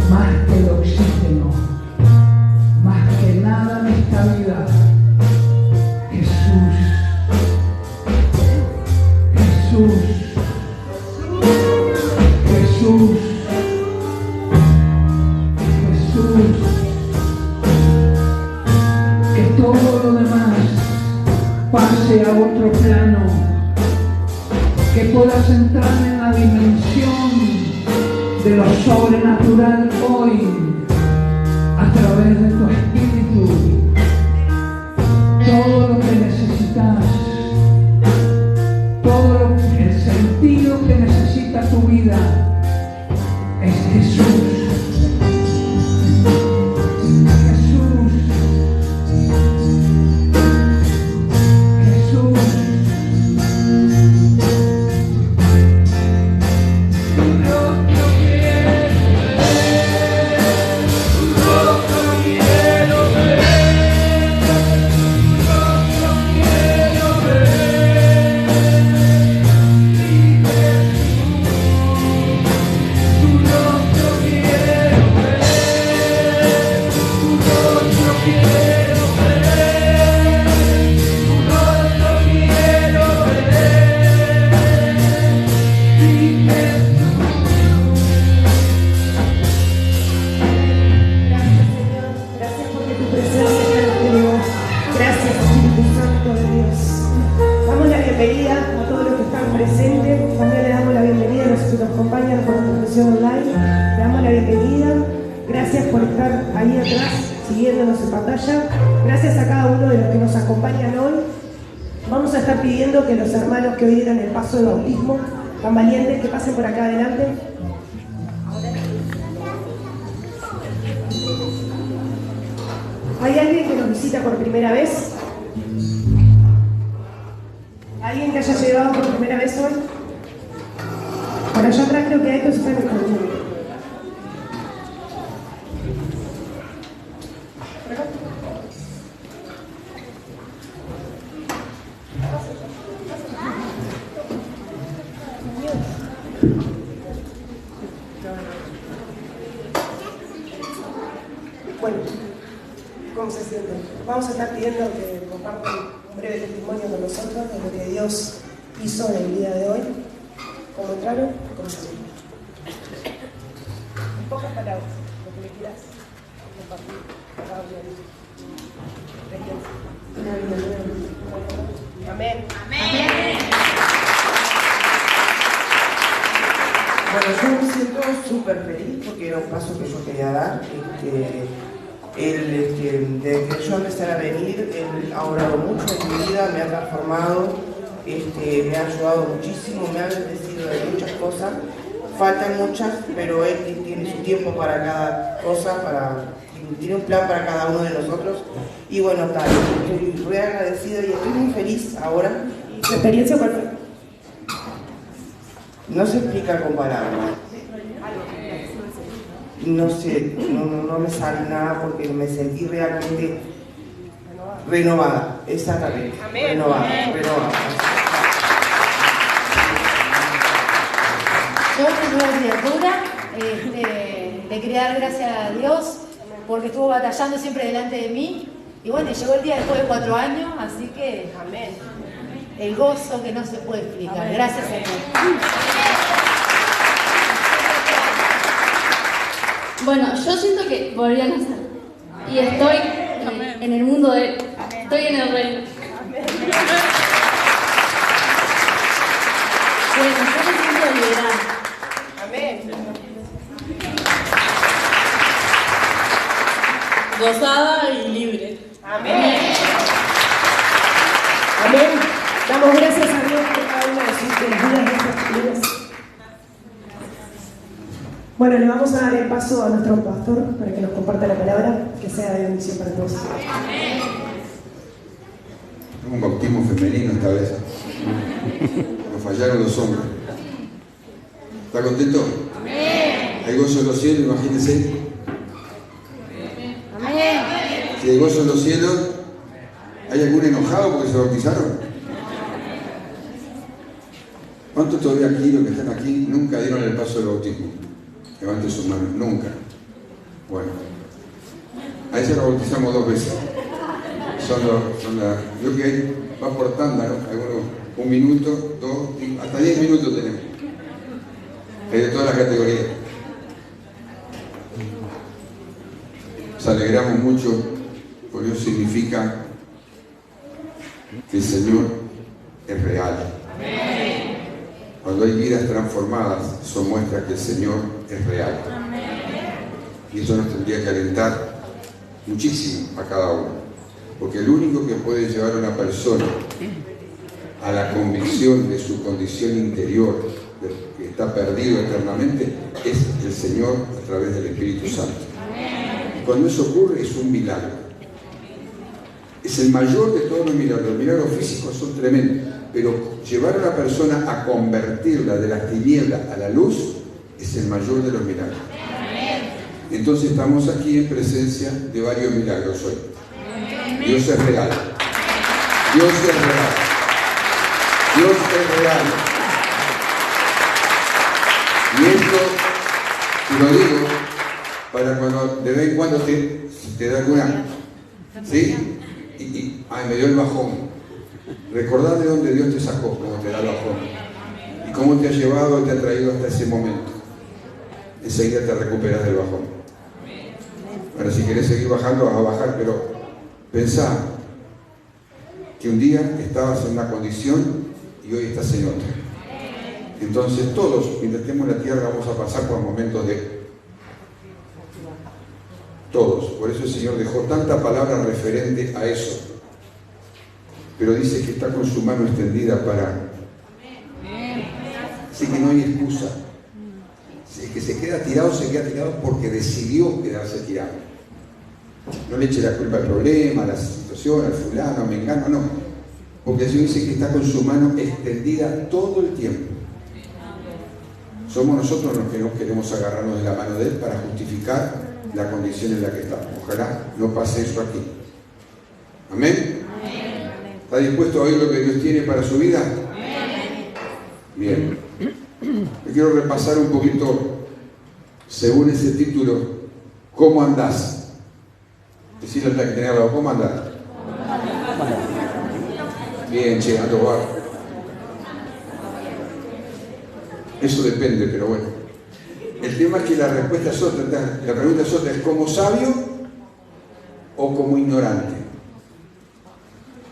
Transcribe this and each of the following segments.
más que el oxígeno, más Jesús, Jesús, que todo lo demás pase a otro plano, que puedas entrar en la dimensión de lo sobrenatural hoy a través de tu espíritu. Todo lo que necesitas, todo el sentido que necesita tu vida es Jesús. Que los hermanos que hoy dieron el paso de bautismo, tan valientes, que pasen por acá adelante. ¿Hay alguien que nos visita por primera vez? ¿Alguien que haya llegado por primera vez hoy? Por allá atrás creo que hay que se están escondiendo. Bueno, ¿cómo se sienten? Vamos a estar pidiendo que compartan un breve testimonio con nosotros de lo que Dios hizo en el día de hoy. ¿Cómo entraron? ¿Cómo salieron? En pocas palabras, lo que le quieras compartir a cada uno de Amén. Amén. Bueno, yo me siento súper feliz porque era un paso que yo quería dar. Desde que yo empecé a venir, él ha orado mucho en mi vida, me ha transformado, me ha ayudado muchísimo, me ha bendecido de muchas cosas. Faltan muchas, pero él tiene su tiempo para cada cosa, tiene un plan para cada uno de nosotros. Y bueno, tal, estoy muy agradecida y estoy muy feliz ahora. ¿Tu experiencia cuál fue? No se explica con palabras. No sé, no me sale nada porque me sentí realmente renovada. Exactamente. Amén. Renovada. Yo, una nueva criatura, le quería dar gracias a Dios porque estuvo batallando siempre delante de mí. Y bueno, llegó el día después de 4 años, así que, amén. El gozo que no se puede explicar. Amén. Gracias a Dios. Bueno, yo siento que volví a nacer. Y estoy en el mundo de él. Estoy en el reino. Bueno, yo me siento liberada. Amén. Gozada y libre. Amén. Amén. Damos gracias a Dios por cada una de sus vidas de estas vidas. Bueno, le vamos a dar el paso a nuestro pastor para que nos comparta la palabra, que sea de bendición para todos. Amén. Un bautismo femenino esta vez. Nos fallaron los hombres. ¿Está contento? Amén. Hay gozo en los cielos, imagínense. Amén. Si hay gozo en los cielos, ¿hay algún enojado porque se bautizaron? ¿Cuántos todavía aquí, los que están aquí, nunca dieron el paso del bautismo? Levanten sus manos, nunca. Bueno, a ese lo bautizamos 2 veces. Yo que va por tanda, ¿no? Algunos 1 minuto, 2, hasta 10 minutos tenemos. Hay de todas las categorías. Nos alegramos mucho, porque eso significa que el Señor es real. Cuando hay vidas transformadas, eso muestra que el Señor es real. Y eso nos tendría que alentar muchísimo a cada uno. Porque el único que puede llevar a una persona a la convicción de su condición interior, de que está perdido eternamente, es el Señor a través del Espíritu Santo. Cuando eso ocurre, es un milagro. Es el mayor de todos los milagros. Los milagros físicos son tremendos, pero llevar a una persona a convertirla de las tinieblas a la luz es el mayor de los milagros. Entonces estamos aquí en presencia de varios milagros hoy. Dios es real. Dios es real. Dios es real. Y esto te lo digo para cuando de vez en cuando te da alguna, ¿sí? Ay, me dio el bajón. Recordad de dónde Dios te sacó cuando te da el bajón y cómo te ha llevado y te ha traído hasta ese momento. Enseguida te recuperas del bajón. Ahora, si querés seguir bajando, vas a bajar, pero pensá que un día estabas en una condición y hoy estás en otra. Entonces todos, mientras estemos en la tierra, vamos a pasar por momentos de... Todos. Por eso el Señor dejó tanta palabra referente a eso. Pero dice que está con su mano extendida para... Así que no hay excusa. Si el que se queda tirado porque decidió quedarse tirado. No le eche la culpa al problema, a la situación, al fulano, al mengano, no. Porque el Señor dice que está con su mano extendida todo el tiempo. Somos nosotros los que no queremos agarrarnos de la mano de Él para justificar la condición en la que estamos. Ojalá no pase eso aquí. ¿Amén? ¿Está dispuesto a oír lo que Dios tiene para su vida? Bien. Yo quiero repasar un poquito, según ese título, ¿cómo andás? Decirle al que tenía al lado, ¿cómo andás? Bien, che, ando bajo. Eso depende, pero bueno. El tema es que la respuesta es otra, la pregunta es otra, ¿es como sabio o como ignorante?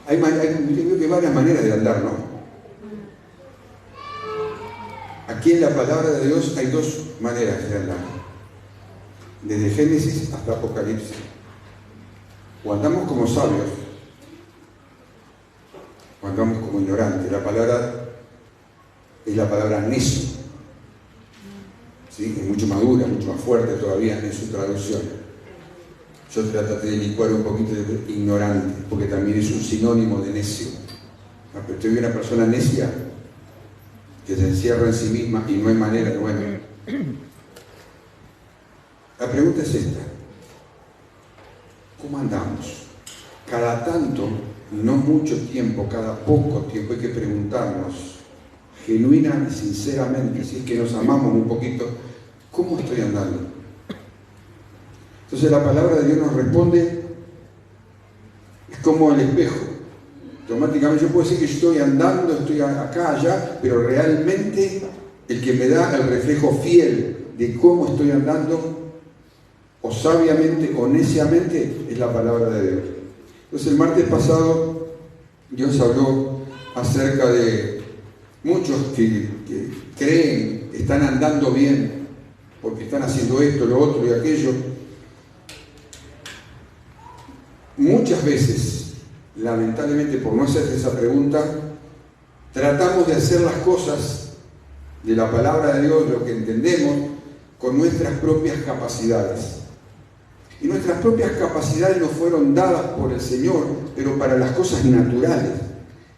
Hay varias maneras de andar, ¿no? Aquí en la palabra de Dios hay dos maneras de andar. Desde Génesis hasta Apocalipsis. O andamos como sabios, o andamos como ignorantes. La palabra es la palabra necio. ¿Sí? Es mucho más dura, mucho más fuerte todavía en su traducción. Yo traté de licuar un poquito de ignorante, porque también es un sinónimo de necio. Pero estoy una persona necia que se encierra en sí misma y no hay manera de... Bueno, la pregunta es esta. ¿Cómo andamos? Cada tanto, no mucho tiempo, cada poco tiempo hay que preguntarnos genuina y sinceramente, si es que nos amamos un poquito, ¿cómo estoy andando? Entonces la palabra de Dios nos responde, es como el espejo. Automáticamente yo puedo decir que estoy andando, estoy acá, allá, pero realmente el que me da el reflejo fiel de cómo estoy andando, o sabiamente o neciamente, es la palabra de Dios. Entonces el martes pasado Dios habló acerca de muchos que creen que están andando bien porque están haciendo esto, lo otro y aquello. Muchas veces, lamentablemente, por no hacerse esa pregunta, tratamos de hacer las cosas de la palabra de Dios, lo que entendemos, con nuestras propias capacidades. Y nuestras propias capacidades nos fueron dadas por el Señor, pero para las cosas naturales.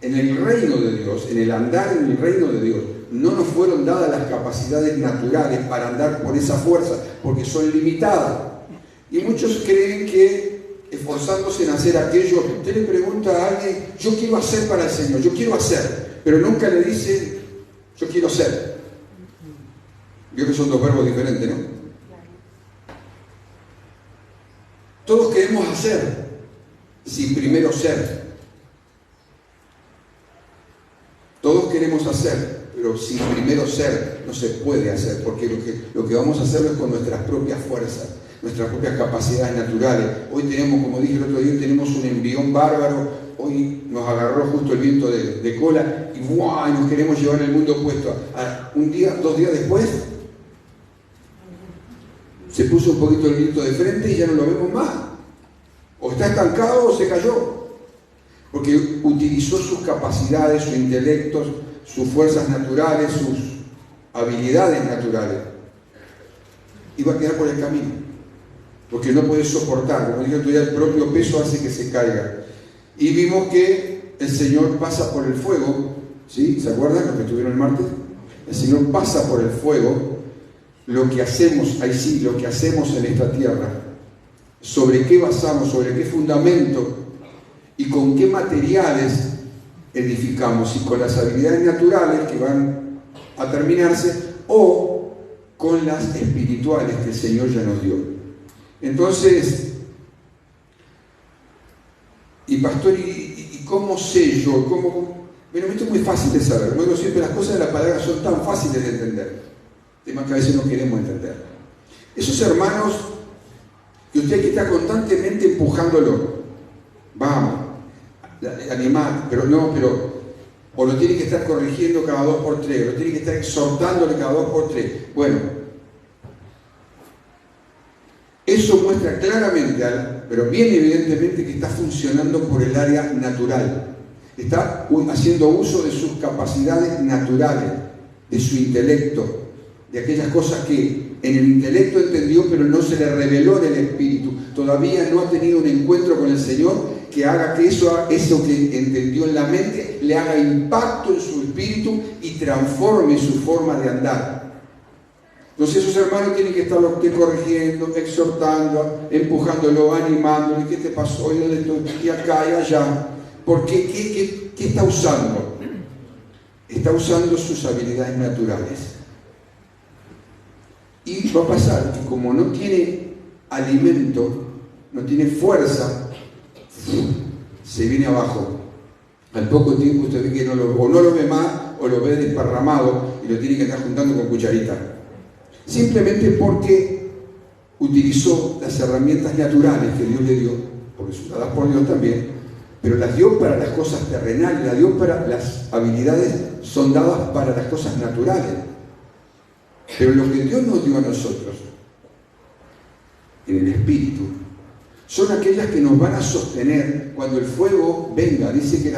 En el reino de Dios, en el andar en el reino de Dios, no nos fueron dadas las capacidades naturales para andar por esa fuerza, porque son limitadas. Y muchos creen que esforzándose en hacer aquello, usted le pregunta a alguien, yo quiero hacer para el Señor, yo quiero hacer, pero nunca le dice, yo quiero ser. Vio que son dos verbos diferentes, ¿no? Todos queremos hacer, sin primero ser. hacer, pero sin primero ser no se puede hacer, porque lo que vamos a hacerlo es con nuestras propias fuerzas, nuestras propias capacidades naturales. Hoy tenemos, como dije el otro día, tenemos un envión bárbaro. Hoy nos agarró justo el viento de cola y ¡buah! Nos queremos llevar el mundo opuesto. Un día, 2 días después, se puso un poquito el viento de frente y ya no lo vemos más. O está estancado o se cayó. Porque utilizó sus capacidades, sus intelectos, sus fuerzas naturales, sus habilidades naturales. Y va a quedar por el camino. Porque no puede soportar. Como dije el otro día, el propio peso hace que se caiga. Y vimos que el Señor pasa por el fuego, ¿sí? ¿Se acuerdan lo que estuvieron el martes? El Señor pasa por el fuego. Lo que hacemos, ahí sí, lo que hacemos en esta tierra, sobre qué basamos, sobre qué fundamento y con qué materiales edificamos, si con las habilidades naturales que van a terminarse o con las espirituales que el Señor ya nos dio. Entonces, y pastor, ¿y cómo sé yo? Bueno, esto es muy fácil de saber. Bueno, siempre las cosas de la palabra son tan fáciles de entender. Temas que a veces no queremos entender. Esos hermanos que usted hay que estar constantemente empujándolo. Vamos, animar, o lo tiene que estar corrigiendo cada 2 por 3, lo tiene que estar exhortándole cada 2 por 3. Bueno, eso muestra claramente, pero bien evidentemente, que está funcionando por el área natural. Está haciendo uso de sus capacidades naturales, de su intelecto, de aquellas cosas que en el intelecto entendió, pero no se le reveló en el espíritu. Todavía no ha tenido un encuentro con el Señor que haga que eso que entendió en la mente le haga impacto en su espíritu y transforme su forma de andar. Entonces esos hermanos tienen que estarlo corrigiendo, exhortando, empujándolo, animándolo. ¿Qué te pasó? ¿Y dónde estoy? Y acá y allá. ¿Por qué? ¿Qué está usando? Está usando sus habilidades naturales. Y va a pasar que como no tiene alimento, no tiene fuerza, se viene abajo. Al poco tiempo usted ve que no lo ve más, o lo ve desparramado y lo tiene que estar juntando con cucharita. Simplemente porque utilizó las herramientas naturales que Dios le dio, porque son dadas por Dios también, pero las dio para las cosas terrenales, las dio para las habilidades, son dadas para las cosas naturales. Pero lo que Dios nos dio a nosotros, en el Espíritu, son aquellas que nos van a sostener cuando el fuego venga. Dice que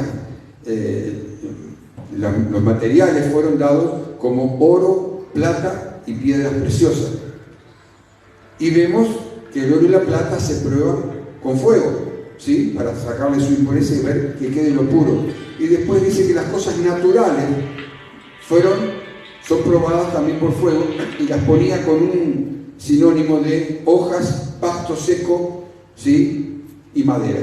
los materiales fueron dados como oro, plata y piedras preciosas. Y vemos que el oro y la plata se prueban con fuego, ¿sí? Para sacarle su impureza y ver que quede lo puro. Y después dice que las cosas naturales son probadas también por fuego, y las ponía con un sinónimo de hojas, pasto seco, ¿sí? Y madera.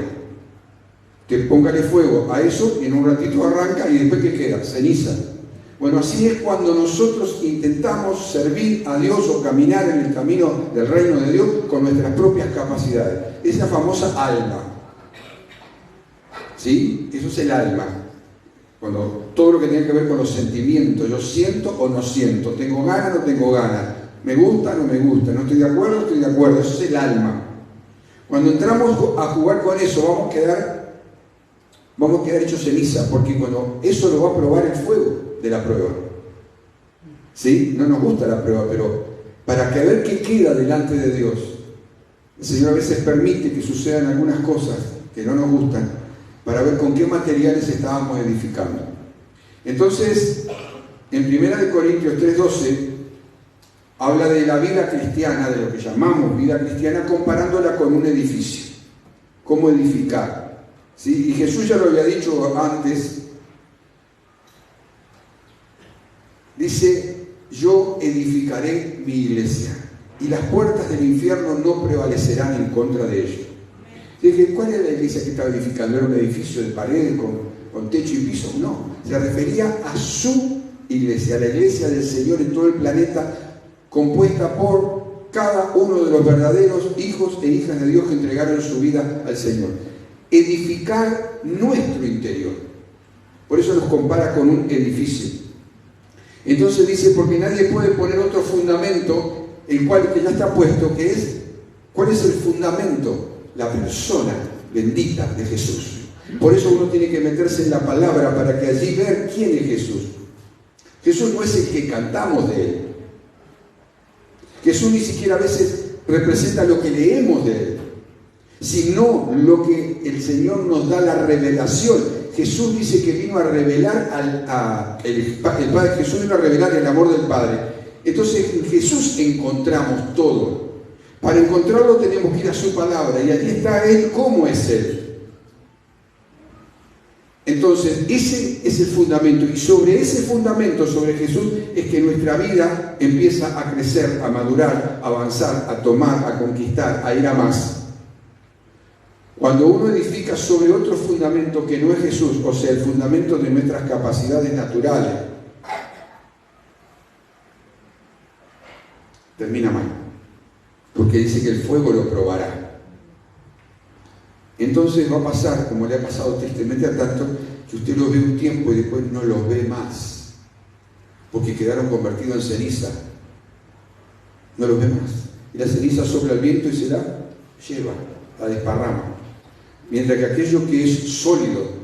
Que póngale fuego a eso y en un ratito arranca, y después ¿qué queda? Ceniza. Bueno, así es cuando nosotros intentamos servir a Dios o caminar en el camino del reino de Dios con nuestras propias capacidades. Esa famosa alma, ¿sí? Eso es el alma. Cuando todo lo que tiene que ver con los sentimientos, yo siento o no siento, tengo ganas o no tengo ganas, me gusta o no me gusta, no estoy de acuerdo o estoy de acuerdo, eso es el alma. Cuando entramos a jugar con eso, vamos a quedar hechos ceniza, porque cuando eso lo va a probar el fuego de la prueba. ¿Sí? No nos gusta la prueba, pero para que ver qué queda delante de Dios, el Señor a veces permite que sucedan algunas cosas que no nos gustan, para ver con qué materiales estábamos edificando. Entonces, en 1 Corintios 3:12, habla de la vida cristiana, de lo que llamamos vida cristiana, comparándola con un edificio. ¿Cómo edificar? ¿Sí? Y Jesús ya lo había dicho antes. Dice, yo edificaré mi iglesia, y las puertas del infierno no prevalecerán en contra de ella. Dije, ¿cuál era la iglesia que estaba edificando? ¿Era un edificio de paredes con techo y piso? No, se refería a su iglesia, a la iglesia del Señor en todo el planeta, compuesta por cada uno de los verdaderos hijos e hijas de Dios que entregaron su vida al Señor. Edificar nuestro interior. Por eso nos compara con un edificio. Entonces dice, porque nadie puede poner otro fundamento, el cual que ya está puesto, que es, ¿cuál es el fundamento? La persona bendita de Jesús. Por eso uno tiene que meterse en la palabra para que allí ver quién es Jesús. Jesús no es el que cantamos de Él. Jesús ni siquiera a veces representa lo que leemos de Él, sino lo que el Señor nos da la revelación. Jesús dice que vino a revelar el Padre. Jesús vino a revelar el amor del Padre. Entonces en Jesús encontramos todo. Para encontrarlo tenemos que ir a su palabra, y allí está Él, cómo es Él. Entonces ese es el fundamento, y sobre ese fundamento, sobre Jesús, es que nuestra vida empieza a crecer, a madurar, a avanzar, a tomar, a conquistar, a ir a más. Cuando uno edifica sobre otro fundamento que no es Jesús, o sea, el fundamento de nuestras capacidades naturales, termina mal, porque dice que el fuego lo probará. Entonces va a pasar, como le ha pasado tristemente a tanto, que usted los ve un tiempo y después no los ve más, porque quedaron convertidos en ceniza. No los ve más. Y la ceniza sopla el viento y se la lleva, la desparrama. Mientras que aquello que es sólido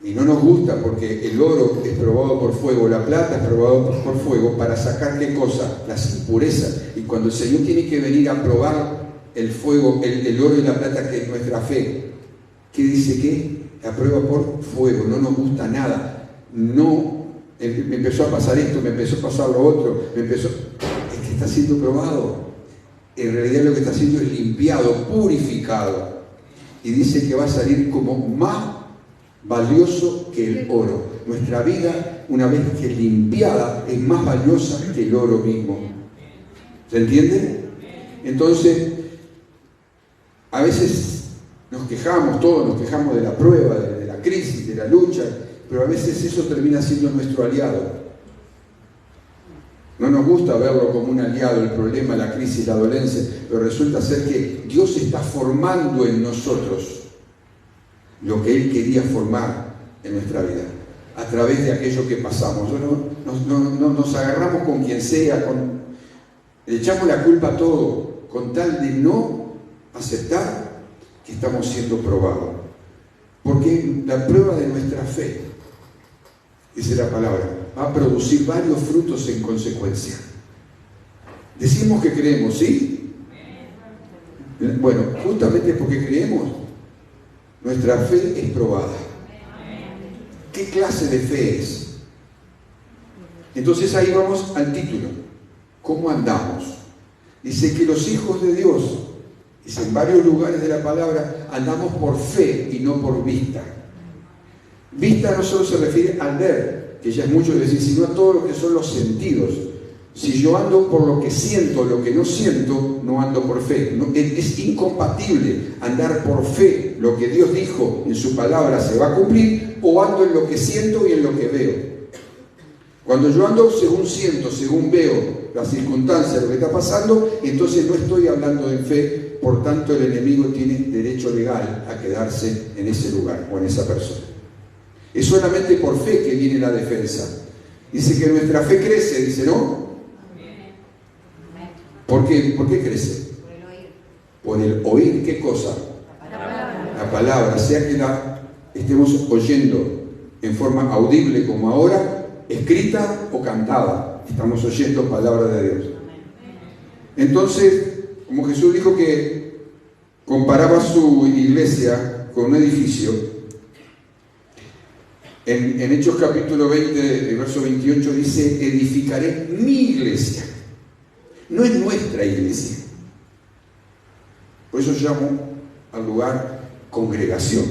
y no nos gusta, porque el oro es probado por fuego, la plata es probado por fuego, para sacar ¿qué cosa? Las impurezas. Y cuando el Señor tiene que venir a probar el fuego, el oro y la plata, que es nuestra fe, ¿qué dice qué? La prueba por fuego, no nos gusta nada. No, me empezó a pasar esto, me empezó a pasar lo otro, es que está siendo probado. En realidad lo que está siendo es limpiado, purificado. Y dice que va a salir como más valioso que el oro. Nuestra vida, una vez que limpiada, es más valiosa que el oro mismo. ¿Se entiende? Entonces, a veces nos quejamos, todos nos quejamos de la prueba, de la crisis, de la lucha, pero a veces eso termina siendo nuestro aliado. No nos gusta verlo como un aliado, el problema, la crisis, la dolencia, pero resulta ser que Dios está formando en nosotros lo que Él quería formar en nuestra vida, a través de aquello que pasamos. No nos agarramos con quien sea, le echamos la culpa a todo, con tal de no aceptar que estamos siendo probados. Porque la prueba de nuestra fe, dice la palabra, va a producir varios frutos en consecuencia. Decimos que creemos, ¿sí? Bueno, justamente porque creemos, nuestra fe es probada. ¿Qué clase de fe es? Entonces ahí vamos al título. ¿Cómo andamos? Dice que los hijos de Dios, dice en varios lugares de la palabra, andamos por fe y no por vista. Vista no solo se refiere al ver, que ya es mucho decir, sino a todo lo que son los sentidos. Si yo ando por lo que siento, lo que no siento, no ando por fe. No, es incompatible andar por fe. Lo que Dios dijo en su palabra se va a cumplir, o ando en lo que siento y en lo que veo. Cuando yo ando según siento, según veo las circunstancias, lo que está pasando, entonces no estoy hablando de fe, por tanto el enemigo tiene derecho legal a quedarse en ese lugar o en esa persona. Es solamente por fe que viene la defensa. Dice que nuestra fe crece, dice, ¿no? ¿Por qué? ¿Por qué crece? Por el oír. ¿Qué cosa? La palabra. Sea que la estemos oyendo en forma audible como ahora, escrita o cantada. Estamos oyendo palabra de Dios. Entonces, como Jesús dijo que comparaba su iglesia con un edificio, en Hechos capítulo 20, verso 28, dice, edificaré mi iglesia. No es nuestra iglesia. Por eso llamo al lugar congregación.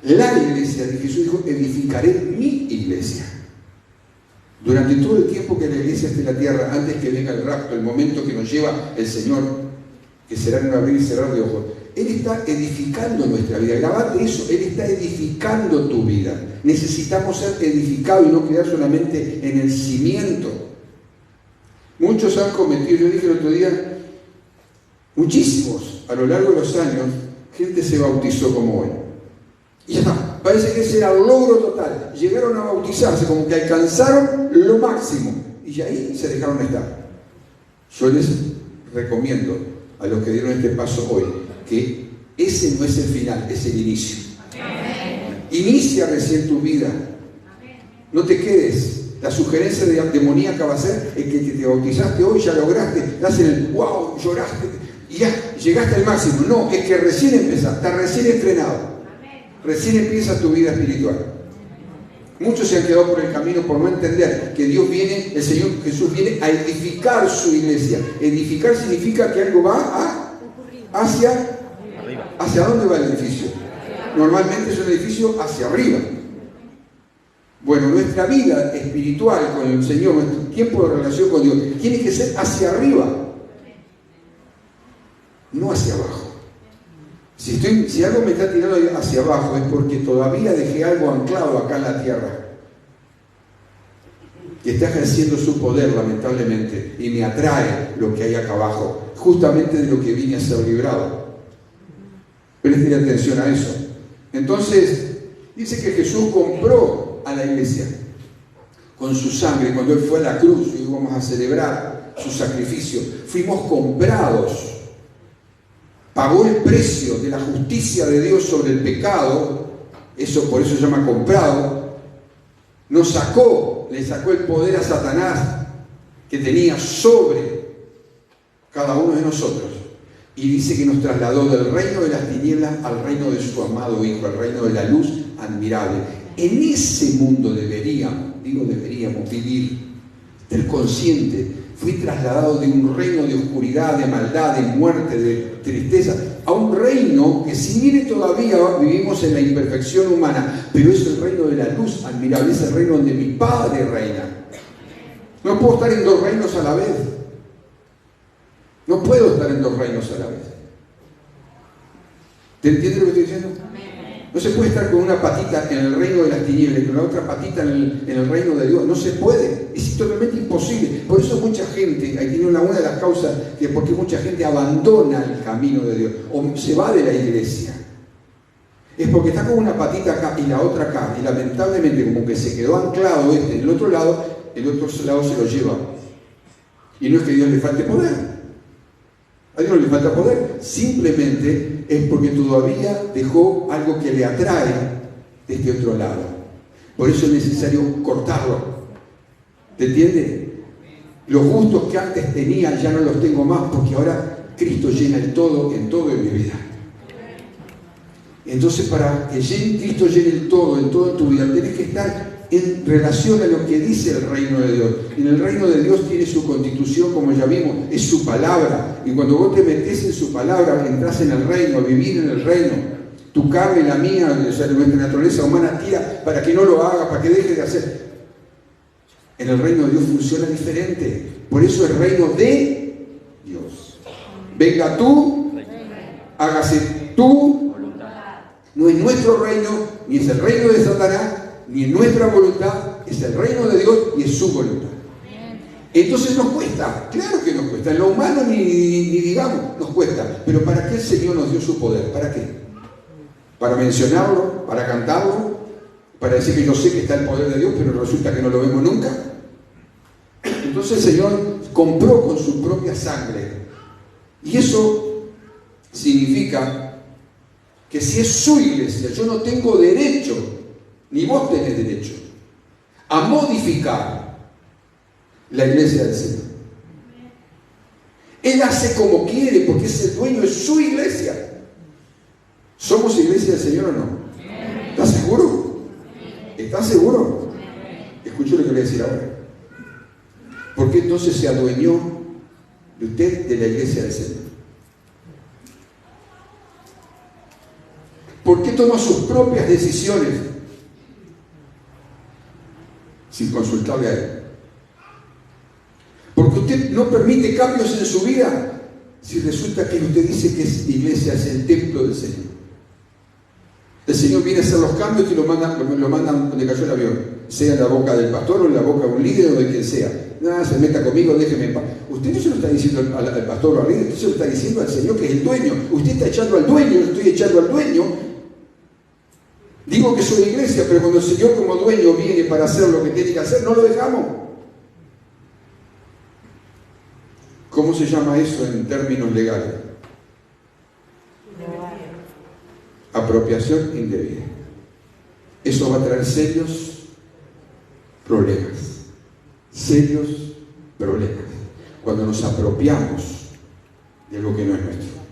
La iglesia de Jesús dijo, edificaré mi iglesia. Durante todo el tiempo que la iglesia esté en la tierra, antes que venga el rapto, el momento que nos lleva el Señor, que será en un abrir y cerrar de ojos, Él está edificando nuestra vida. Grabate eso, Él está edificando tu vida. Necesitamos ser edificados y no quedar solamente en el cimiento. Muchos han cometido, yo dije el otro día, muchísimos, a lo largo de los años, gente se bautizó como hoy. Y ya está. Parece que ese era el logro total. Llegaron a bautizarse, como que alcanzaron lo máximo. Y ahí se dejaron estar. Yo les recomiendo a los que dieron este paso hoy que ese no es el final, es el inicio. Inicia recién tu vida. No te quedes. La sugerencia demoníaca va a ser el que te bautizaste hoy, ya lograste, das el wow, lloraste y ya llegaste al máximo. No, es que recién empezaste, estás recién estrenado. Recién empieza tu vida espiritual. Muchos se han quedado por el camino por no entender que Dios viene, el Señor Jesús viene a edificar su iglesia. Edificar significa que algo va ¿hacia dónde va el edificio? Normalmente es un edificio hacia arriba. Bueno, nuestra vida espiritual con el Señor, nuestro tiempo de relación con Dios, tiene que ser hacia arriba, no hacia abajo. Si algo me está tirando hacia abajo es porque todavía dejé algo anclado acá en la tierra que está ejerciendo su poder, lamentablemente, y me atrae lo que hay acá abajo, justamente de lo que vine a ser librado. Presten atención a eso. Entonces, dice que Jesús compró a la iglesia con su sangre. Cuando Él fue a la cruz y íbamos a celebrar su sacrificio, fuimos comprados. Pagó el precio de la justicia de Dios sobre el pecado. Eso, por eso se llama comprado. Nos sacó, le sacó el poder a Satanás que tenía sobre cada uno de nosotros. Y dice que nos trasladó del reino de las tinieblas al reino de su amado Hijo, al reino de la luz admirable. En ese mundo deberíamos vivir, ser conscientes. Fui trasladado de un reino de oscuridad, de maldad, de muerte, de tristeza, a un reino que, si bien todavía vivimos en la imperfección humana, pero es el reino de la luz admirable, es el reino donde mi Padre reina. No puedo estar en dos reinos a la vez. No puedo estar en dos reinos a la vez. ¿Te entiendes lo que estoy diciendo? No se puede estar con una patita en el reino de las tinieblas y con la otra patita en el reino de Dios. No se puede. Es totalmente imposible. Por eso mucha gente, ahí tiene una de las causas, que porque mucha gente abandona el camino de Dios o se va de la iglesia. Es porque está con una patita acá y la otra acá. Y lamentablemente, como que se quedó anclado en el otro lado se lo lleva. Y no es que a Dios le falte poder. A Dios no le falta poder, simplemente es porque todavía dejó algo que le atrae de este otro lado. Por eso es necesario cortarlo. ¿Te entiendes? Los gustos que antes tenía ya no los tengo más, porque ahora Cristo llena el todo en todo en mi vida. Entonces, para que Cristo llene el todo en tu vida, tienes que estar en relación a lo que dice el reino de Dios. En el reino de Dios tiene su constitución, como ya vimos, es su palabra. Y cuando vos te metés en su palabra, entras en el reino, a vivir en el reino. Tu carne y la mía, o sea, nuestra naturaleza humana tira para que no lo hagas, para que dejes de hacer. En el reino de Dios funciona diferente. Por eso es reino de Dios. Venga tú, hágase tú. No es nuestro reino, ni es el reino de Satanás, ni es nuestra voluntad, es el reino de Dios y es su voluntad. Entonces nos cuesta, claro que nos cuesta. En lo humano ni digamos, nos cuesta. Pero ¿para qué el Señor nos dio su poder? ¿Para qué? ¿Para mencionarlo? ¿Para cantarlo? ¿Para decir que yo sé que está el poder de Dios, pero resulta que no lo vemos nunca? Entonces el Señor compró con su propia sangre. Y eso significa que si es su iglesia, yo no tengo derecho, ni vos tenés derecho, a modificar la iglesia del Señor. Él hace como quiere, porque es el dueño, es su iglesia. ¿Somos iglesia del Señor o no? ¿Estás seguro? ¿Estás seguro? Escucho lo que voy a decir ahora. ¿Por qué entonces se adueñó de usted de la iglesia del Señor? ¿Por qué toma sus propias decisiones sin consultarle a Él? Porque usted no permite cambios en su vida si resulta que usted dice que es iglesia, es el templo del Señor. El Señor viene a hacer los cambios y lo mandan donde cayó el avión, sea en la boca del pastor o en la boca de un líder o de quien sea. Nada, se meta conmigo, déjeme en paz. Usted no se lo está diciendo al pastor o al líder, usted se lo está diciendo al Señor, que es el dueño. Usted está echando al dueño, yo estoy echando al dueño. Digo que soy iglesia, pero cuando el Señor como dueño viene para hacer lo que tiene que hacer, no lo dejamos. ¿Cómo se llama eso en términos legales? Apropiación indebida. Eso va a traer serios problemas. Serios problemas. Cuando nos apropiamos de algo que no es nuestro.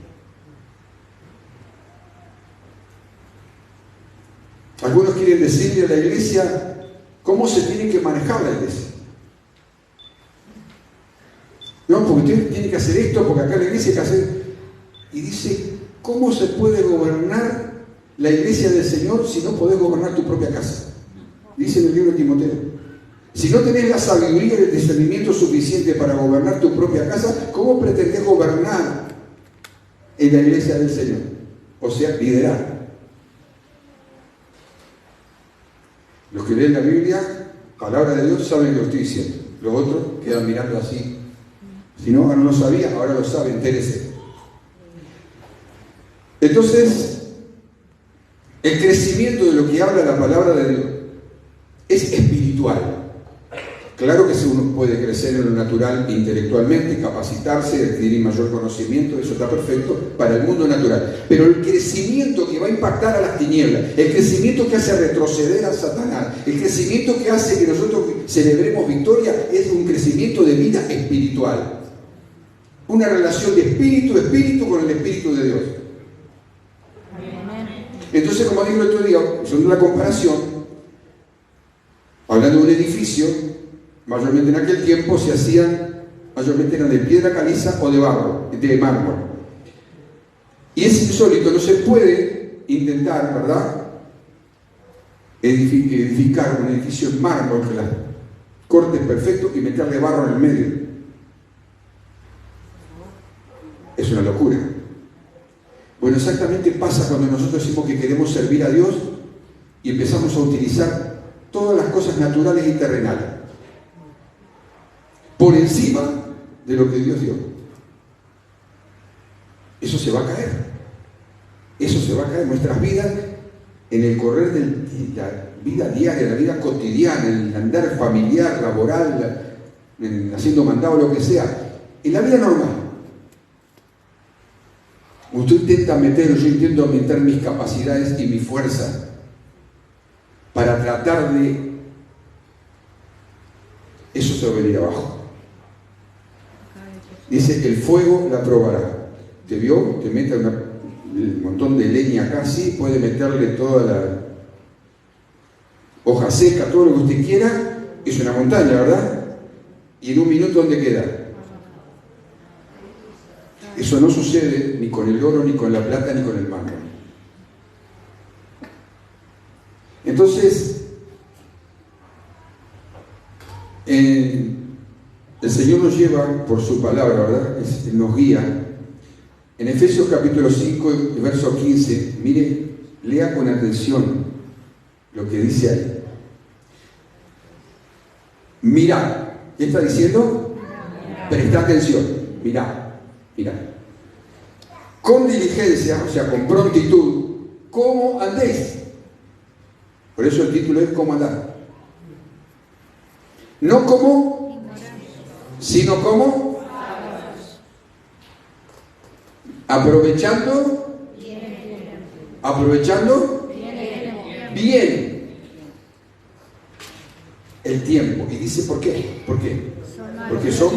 Algunos quieren decirle a la iglesia cómo se tiene que manejar la iglesia. No, porque usted tiene que hacer esto, porque acá la iglesia hay que hacer. Y dice, ¿cómo se puede gobernar la iglesia del Señor si no podés gobernar tu propia casa? Dice en el libro de Timoteo. Si no tenés la sabiduría y el discernimiento suficiente para gobernar tu propia casa, ¿cómo pretendés gobernar en la iglesia del Señor? O sea, liderar. Los que leen la Biblia, palabra de Dios, saben lo que estoy diciendo. Los otros quedan mirando así. Si no, no lo sabía, ahora lo sabe, entérese. Entonces, el crecimiento de lo que habla la palabra de Dios es espiritual. Claro que uno puede crecer en lo natural intelectualmente, capacitarse, adquirir mayor conocimiento, eso está perfecto para el mundo natural. Pero el crecimiento que va a impactar a las tinieblas, el crecimiento que hace retroceder a Satanás, el crecimiento que hace que nosotros celebremos victoria, es un crecimiento de vida espiritual. Una relación de espíritu con el Espíritu de Dios. Entonces, como digo el otro día, usando una comparación, hablando de un edificio, mayormente en aquel tiempo se hacían, mayormente eran de piedra caliza o de barro, de mármol. Y es insólito, no se puede intentar, ¿verdad?, edificar un edificio en mármol que las cortes perfecto y meterle barro en el medio. Es una locura. Bueno, exactamente pasa cuando nosotros decimos que queremos servir a Dios y empezamos a utilizar todas las cosas naturales y terrenales por encima de lo que Dios dio. Eso se va a caer. Eso se va a caer. Nuestras vidas, en el correr de la vida diaria, la vida cotidiana, en el andar familiar, laboral, haciendo mandado, lo que sea, en la vida normal. Usted intenta yo intento meter mis capacidades y mi fuerza para tratar de... Eso se va a venir abajo. Dice, el fuego la probará. ¿Te vio? Te mete un montón de leña acá, sí, puede meterle toda la hoja seca, todo lo que usted quiera. Es una montaña, ¿verdad? Y en un minuto, ¿dónde queda? Eso no sucede ni con el oro, ni con la plata, ni con el mármol. Entonces, el Señor nos lleva por su palabra, ¿verdad? Nos guía. En Efesios capítulo 5, verso 15, mire, lea con atención lo que dice ahí. Mirad. ¿Qué está diciendo? Presta atención. Mirad. Mirad. Con diligencia, o sea, con prontitud, ¿cómo andéis? Por eso el título es ¿Cómo andar? No como, sino como aprovechando bien el tiempo. Y dice ¿por qué? ¿Por qué? Porque son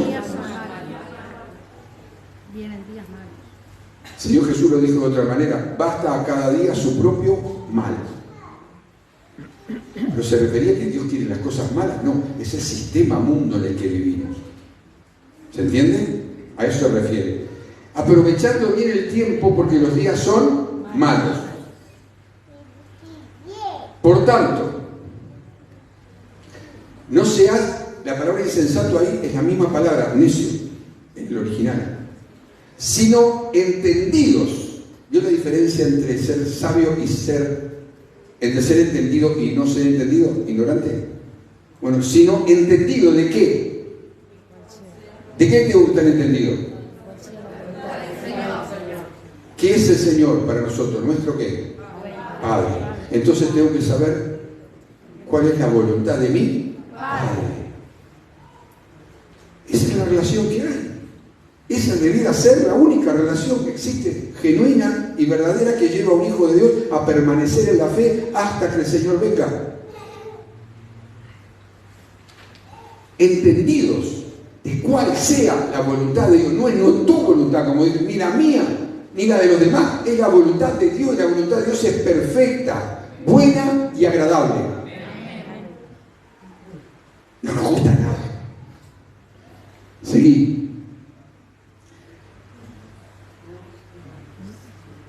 Señor Jesús lo dijo de otra manera, basta a cada día su propio mal. Pero se refería a que Dios quiere las cosas malas. No, es el sistema mundo en el que vivimos. ¿Se entiende? A eso se refiere. Aprovechando bien el tiempo porque los días son malos. Por tanto, no seas, la palabra insensato ahí es la misma palabra, necio, en el original. Sino entendidos. ¿Vio la diferencia entre ser sabio y entre ser entendido y no ser entendido? Ignorante. Bueno, sino entendido ¿de qué? ¿De qué te gusta el entendido? ¿Qué es el Señor para nosotros? ¿Nuestro qué? Padre. entonces tengo que saber cuál es la voluntad de mi Padre. Esa es la relación que hay. Esa debería ser la única relación que existe, genuina y verdadera, que lleva a un hijo de Dios a permanecer en la fe hasta que el Señor venga. Entendidos de cuál sea la voluntad de Dios. No es tu voluntad, como dicen, ni la mía, ni la de los demás. Es la voluntad de Dios, y la voluntad de Dios es perfecta, buena y agradable. No nos gusta nada. Seguí.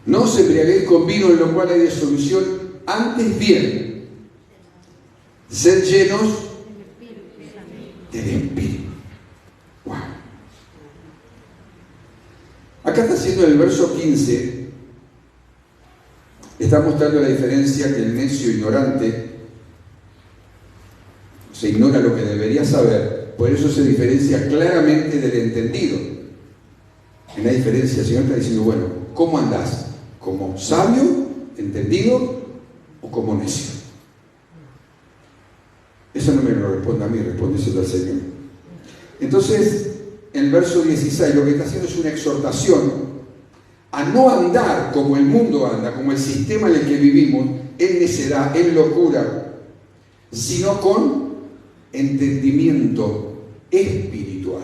No os embriaguéis con vino, en lo cual hay disolución, antes bien, sed llenos del Espíritu. Wow. Acá está haciendo en el verso 15, está mostrando la diferencia que el necio ignorante se ignora lo que debería saber, por eso se diferencia claramente del entendido. En la diferencia, el Señor está diciendo, bueno, ¿cómo andás? ¿Como sabio, entendido o como necio? Eso no me lo responde a mí, responde eso al Señor. Entonces, en el verso 16, lo que está haciendo es una exhortación a no andar como el mundo anda, como el sistema en el que vivimos, en necedad, en locura, sino con entendimiento espiritual.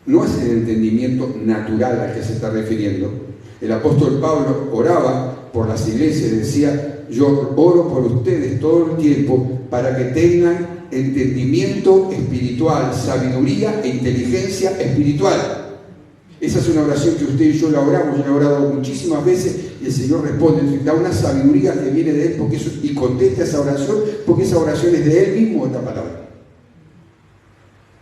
No es el entendimiento natural al que se está refiriendo. El apóstol Pablo oraba por las iglesias y decía, yo oro por ustedes todo el tiempo para que tengan entendimiento espiritual, sabiduría e inteligencia espiritual. Esa es una oración que usted y yo la oramos, yo la he orado muchísimas veces y el Señor responde, da una sabiduría que viene de Él porque eso, y contesta esa oración porque esa oración es de Él mismo, esta palabra.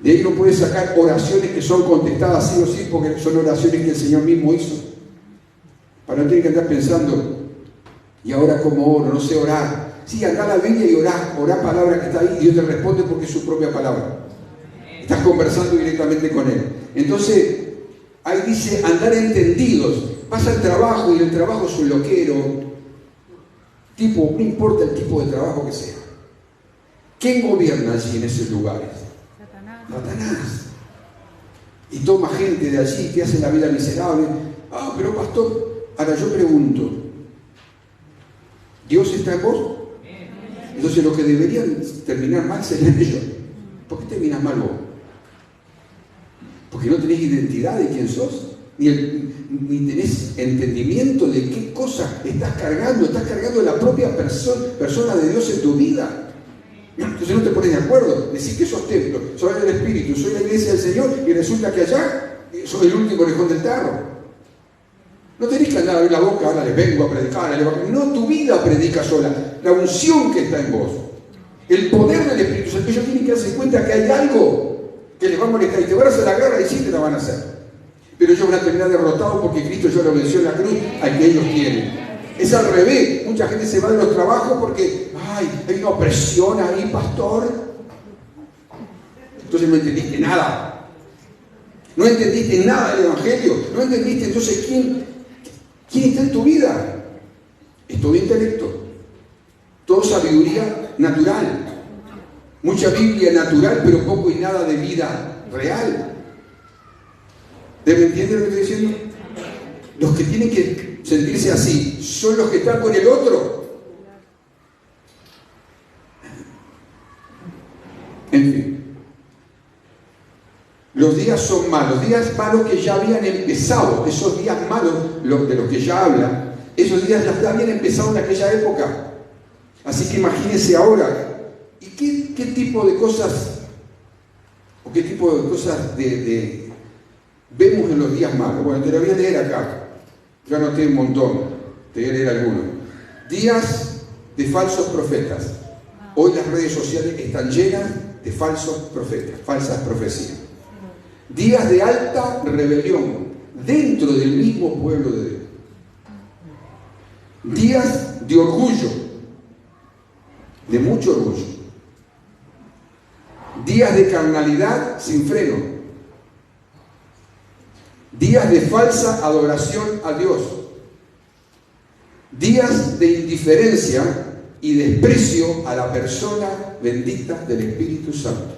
De ahí no puede sacar oraciones que son contestadas sí o sí porque son oraciones que el Señor mismo hizo. Para no tener que andar pensando, ¿y ahora cómo oro? No sé orar. Sí, anda a la Biblia y orá palabra que está ahí y Dios te responde porque es su propia palabra. Estás conversando directamente con Él. Entonces, ahí dice andar entendidos. Vas al trabajo y el trabajo es un loquero. No importa el tipo de trabajo que sea. ¿Quién gobierna allí en esos lugares? Satanás. Y toma gente de allí que hace la vida miserable. Ah, pero pastor, ahora yo pregunto, ¿Dios está en vos? Entonces lo que deberían terminar mal serían ellos. ¿Por qué terminas mal vos? Porque no tenés identidad de quién sos, ni tenés entendimiento de qué cosa estás cargando la propia persona de Dios en tu vida. Entonces no te pones de acuerdo, decís que sos templo, soy el Espíritu, soy la iglesia del Señor y resulta que allá soy el último orejón del tarro. No tenés que andar a abrir la boca, ahora les vengo a predicar, no, tu vida predica sola, la unción que está en vos, el poder del Espíritu Santo. Ellos tienen que darse cuenta que hay algo que les va a molestar y te van a hacer la guerra y sí te la van a hacer. Pero ellos van a terminar derrotados porque Cristo ya lo venció en la cruz al que ellos tienen. Es al revés, mucha gente se va de los trabajos porque hay una opresión ahí, pastor. Entonces no entendiste nada. No entendiste nada del Evangelio. No entendiste entonces quién está en tu vida. Es todo intelecto, todo sabiduría natural, mucha Biblia natural, pero poco y nada de vida real. ¿Debe entender lo que estoy diciendo? Los que tienen que sentirse así son los que están con el otro. En fin, los días son malos, días malos que ya habían empezado. Esos días malos de los que ya habla, esos días ya habían empezado en aquella época. Así que imagínense ahora. ¿Y qué tipo de cosas o qué tipo de cosas vemos en los días malos? Bueno, te lo voy a leer acá. Yo anoté un montón, te voy a leer algunos. Días de falsos profetas. Hoy las redes sociales están llenas de falsos profetas, falsas profecías. Días de alta rebelión dentro del mismo pueblo de Dios. Días de orgullo, de mucho orgullo. Días de carnalidad sin freno. Días de falsa adoración a Dios. días de indiferencia y desprecio a la persona bendita del Espíritu Santo.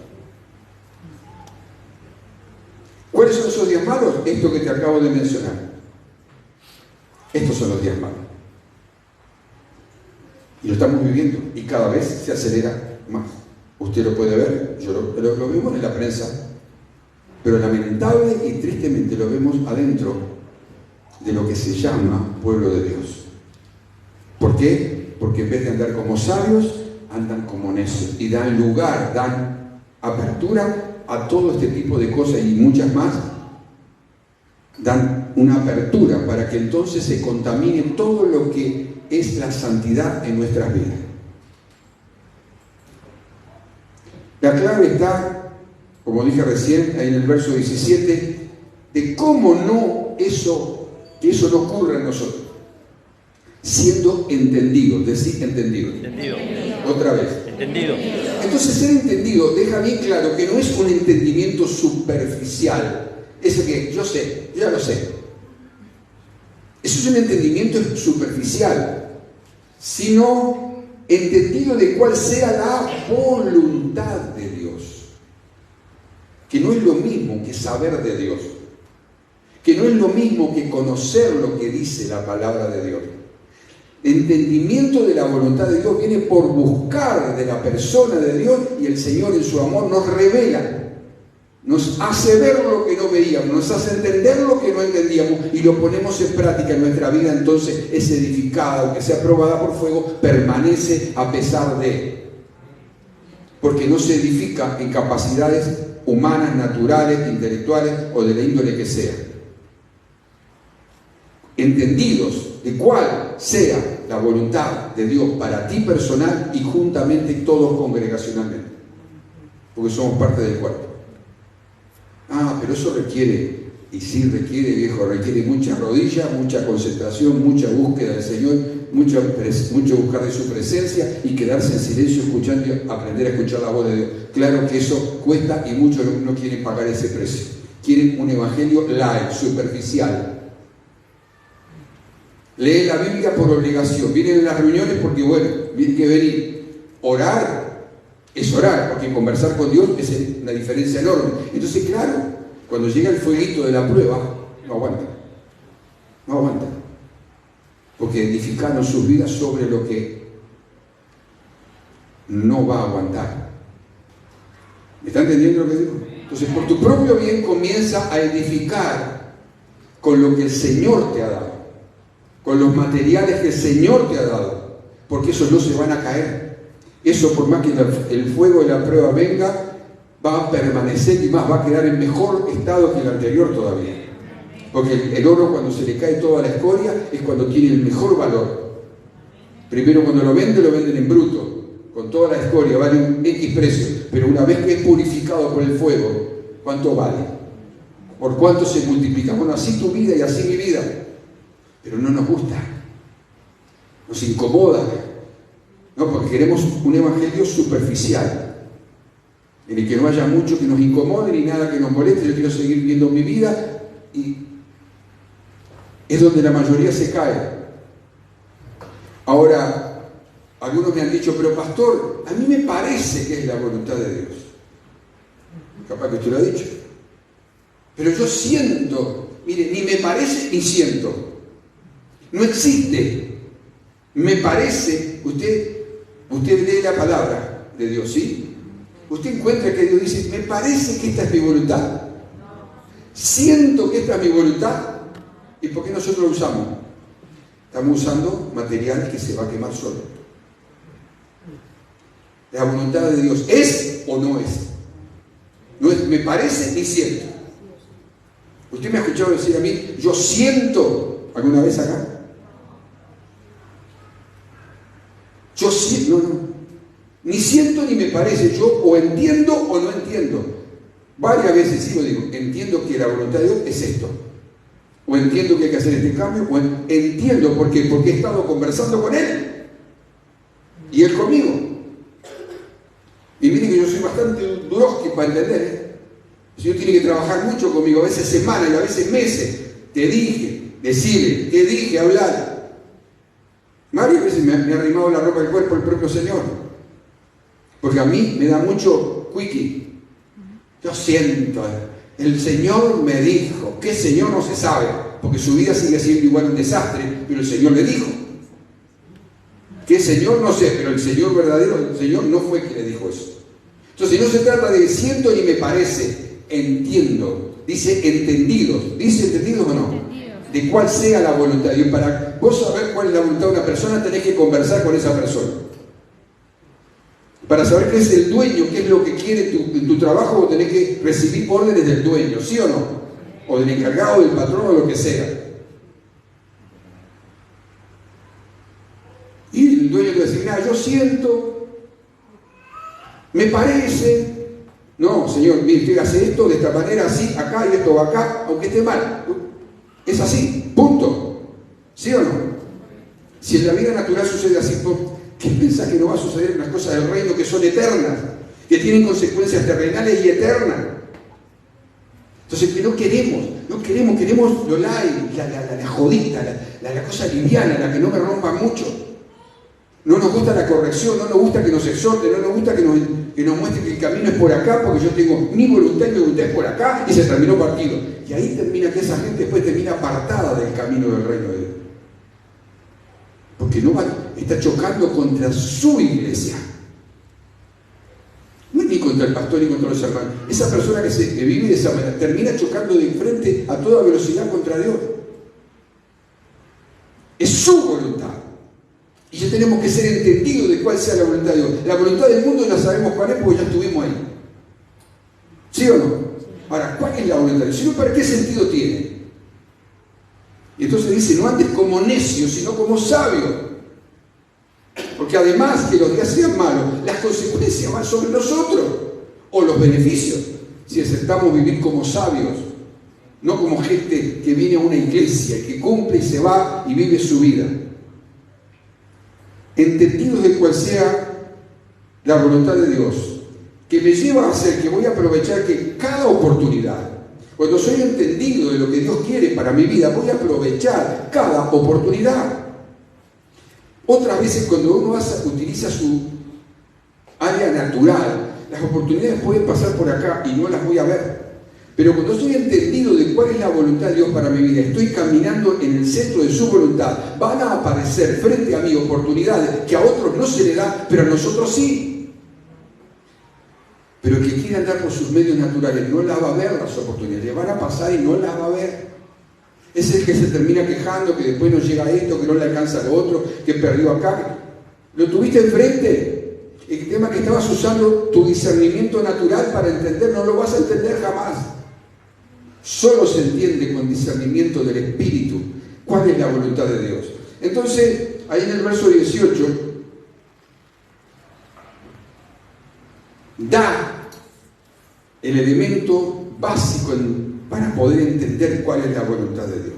¿Cuáles son esos días malos? Esto que te acabo de mencionar. Estos son los días malos. Y lo estamos viviendo y cada vez se acelera más. Usted lo puede ver, yo lo vemos en la prensa, pero lamentable y tristemente lo vemos adentro de lo que se llama pueblo de Dios. ¿Por qué? Porque en vez de andar como sabios, andan como necios y dan lugar, dan apertura a todo este tipo de cosas y muchas más. Dan una apertura para que entonces se contamine todo lo que es la santidad en nuestras vidas. La clave está, como dije recién, ahí en el verso 17, de cómo no que eso no ocurra en nosotros. Siendo entendidos, decir entendido. Entendido. Otra vez. Entendido. Entonces, ser entendido deja bien claro que no es un entendimiento superficial. Ese que yo sé, yo ya lo sé. Eso es un entendimiento superficial, sino entendido de cuál sea la voluntad de Dios. Que no es lo mismo que saber de Dios. Que no es lo mismo que conocer lo que dice la palabra de Dios. Entendimiento de la voluntad de Dios viene por buscar de la persona de Dios, y el Señor en su amor nos revela, nos hace ver lo que no veíamos, nos hace entender lo que no entendíamos y lo ponemos en práctica en nuestra vida. Entonces es edificada, aunque sea probada por fuego, permanece a pesar de, porque no se edifica en capacidades humanas, naturales, intelectuales o de la índole que sea. Entendidos de cuál sea la voluntad de Dios para ti personal y juntamente todos congregacionalmente, porque somos parte del cuerpo. Pero eso requiere, y sí requiere, viejo, requiere mucha rodilla, mucha concentración, mucha búsqueda del Señor, mucho buscar de su presencia y quedarse en silencio escuchando y aprender a escuchar la voz de Dios. Claro que eso cuesta y muchos no quieren pagar ese precio. Quieren un evangelio light, superficial. Lee la Biblia por obligación, vienen a las reuniones porque, bueno, tienen que venir. Orar es orar, porque conversar con Dios es una diferencia enorme. Entonces, claro, cuando llega el fueguito de la prueba, no aguantan. Porque edificaron sus vidas sobre lo que no va a aguantar. ¿Me está entendiendo lo que digo? Entonces, por tu propio bien comienza a edificar con lo que el Señor te ha dado, con los materiales que el Señor te ha dado, porque esos no se van a caer. Eso, por más que el fuego de la prueba venga, va a permanecer y más va a quedar en mejor estado que el anterior todavía. Porque el oro, cuando se le cae toda la escoria, es cuando tiene el mejor valor. Primero, cuando lo venden en bruto, con toda la escoria, vale un X precio. Pero una vez que es purificado por el fuego, ¿cuánto vale? ¿Por cuánto se multiplica? Bueno, así tu vida y así mi vida. Pero no nos gusta, nos incomoda, ¿no? Porque queremos un evangelio superficial, en el que no haya mucho que nos incomode ni nada que nos moleste. Yo quiero seguir viviendo mi vida, y es donde la mayoría se cae. Ahora, algunos me han dicho, pero pastor, a mí me parece que es la voluntad de Dios. Capaz que usted lo ha dicho. Pero yo siento, mire, ni me parece ni siento. No existe. Me parece, usted lee la palabra de Dios, ¿sí? Usted encuentra que Dios dice, me parece que esta es mi voluntad. Siento que esta es mi voluntad. ¿Y por qué nosotros lo usamos? Estamos usando material que se va a quemar solo. La voluntad de Dios, ¿es o no es? No es me parece ni siento. Usted me ha escuchado decir a mí, yo siento, ¿alguna vez acá? Yo siento, no. Ni siento ni me parece. Yo o entiendo o no entiendo. Varias veces sí lo digo, entiendo que la voluntad de Dios es esto. O entiendo que hay que hacer este cambio, o entiendo porque he estado conversando con Él. Y Él conmigo. Y miren que yo soy bastante durosque para entender, ¿eh? El Señor tiene que trabajar mucho conmigo, a veces semanas y a veces meses. Te dije, decirle, te dije, hablar. Varias veces me ha arrimado la ropa del cuerpo el propio Señor. Porque a mí me da mucho quickie. Yo siento, el Señor me dijo. ¿Qué Señor? No se sabe, porque su vida sigue siendo igual un desastre, pero el Señor le dijo. ¿Qué Señor? No sé, pero el Señor verdadero, el Señor no fue el que le dijo eso. Entonces no se trata de siento ni me parece, entiendo. Dice entendidos. ¿Dice entendidos o no? De cuál sea la voluntad de Dios. Para vos saber cuál es la voluntad de una persona, tenés que conversar con esa persona. Para saber qué es el dueño, qué es lo que quiere en tu trabajo, vos tenés que recibir órdenes del dueño, ¿sí o no? O del encargado, del patrón, o lo que sea. Y el dueño te va a decir, yo siento, me parece. No, señor, mire, usted hace esto de esta manera, así, acá, y esto va acá, aunque esté mal. Es así, punto. ¿Sí o no? Si en la vida natural sucede así, ¿qué piensas que no va a suceder en las cosas del reino que son eternas? Que tienen consecuencias terrenales y eternas. Entonces, que no queremos lo light, la jodita, la cosa liviana, la que no me rompa mucho. No nos gusta la corrección, no nos gusta que nos exhorte, no nos gusta que nos muestre que el camino es por acá, porque yo tengo mi voluntad es por acá, y se terminó partido. Y ahí termina que esa gente después termina apartada del camino del reino de Dios. Porque está chocando contra su iglesia. No es ni contra el pastor ni contra los hermanos. Esa persona que vive de esa manera termina chocando de frente a toda velocidad contra Dios. Es su voluntad. Y ya tenemos que ser entendidos de cuál sea la voluntad de Dios. La voluntad del mundo ya sabemos cuál es porque ya estuvimos ahí. ¿Sí o no? Ahora, ¿cuál es la voluntad de Dios? Si no, ¿para qué sentido tiene? Y entonces dice, no andes como necio, sino como sabio. Porque además que los días sean malos, las consecuencias van sobre nosotros. O los beneficios, si aceptamos vivir como sabios. No como gente que viene a una iglesia, que cumple y se va y vive su vida. Entendidos de cuál sea la voluntad de Dios, que me lleva a hacer que voy a aprovechar que cada oportunidad, cuando soy entendido de lo que Dios quiere para mi vida, voy a aprovechar cada oportunidad. Otras veces cuando uno utiliza su área natural, las oportunidades pueden pasar por acá y no las voy a ver. Pero cuando estoy entendido de cuál es la voluntad de Dios para mi vida, estoy caminando en el centro de su voluntad, van a aparecer frente a mí oportunidades que a otros no se le da, pero a nosotros sí. Pero el que quiere andar por sus medios naturales no las va a ver las oportunidades, le van a pasar y no las va a ver. Es el que se termina quejando, que después no llega a esto, que no le alcanza a lo otro, que perdió acá. ¿Lo tuviste enfrente? El tema que estabas usando tu discernimiento natural para entender, no lo vas a entender jamás. Solo se entiende con discernimiento del Espíritu cuál es la voluntad de Dios. Entonces, ahí en el verso 18, da el elemento básico para poder entender cuál es la voluntad de Dios.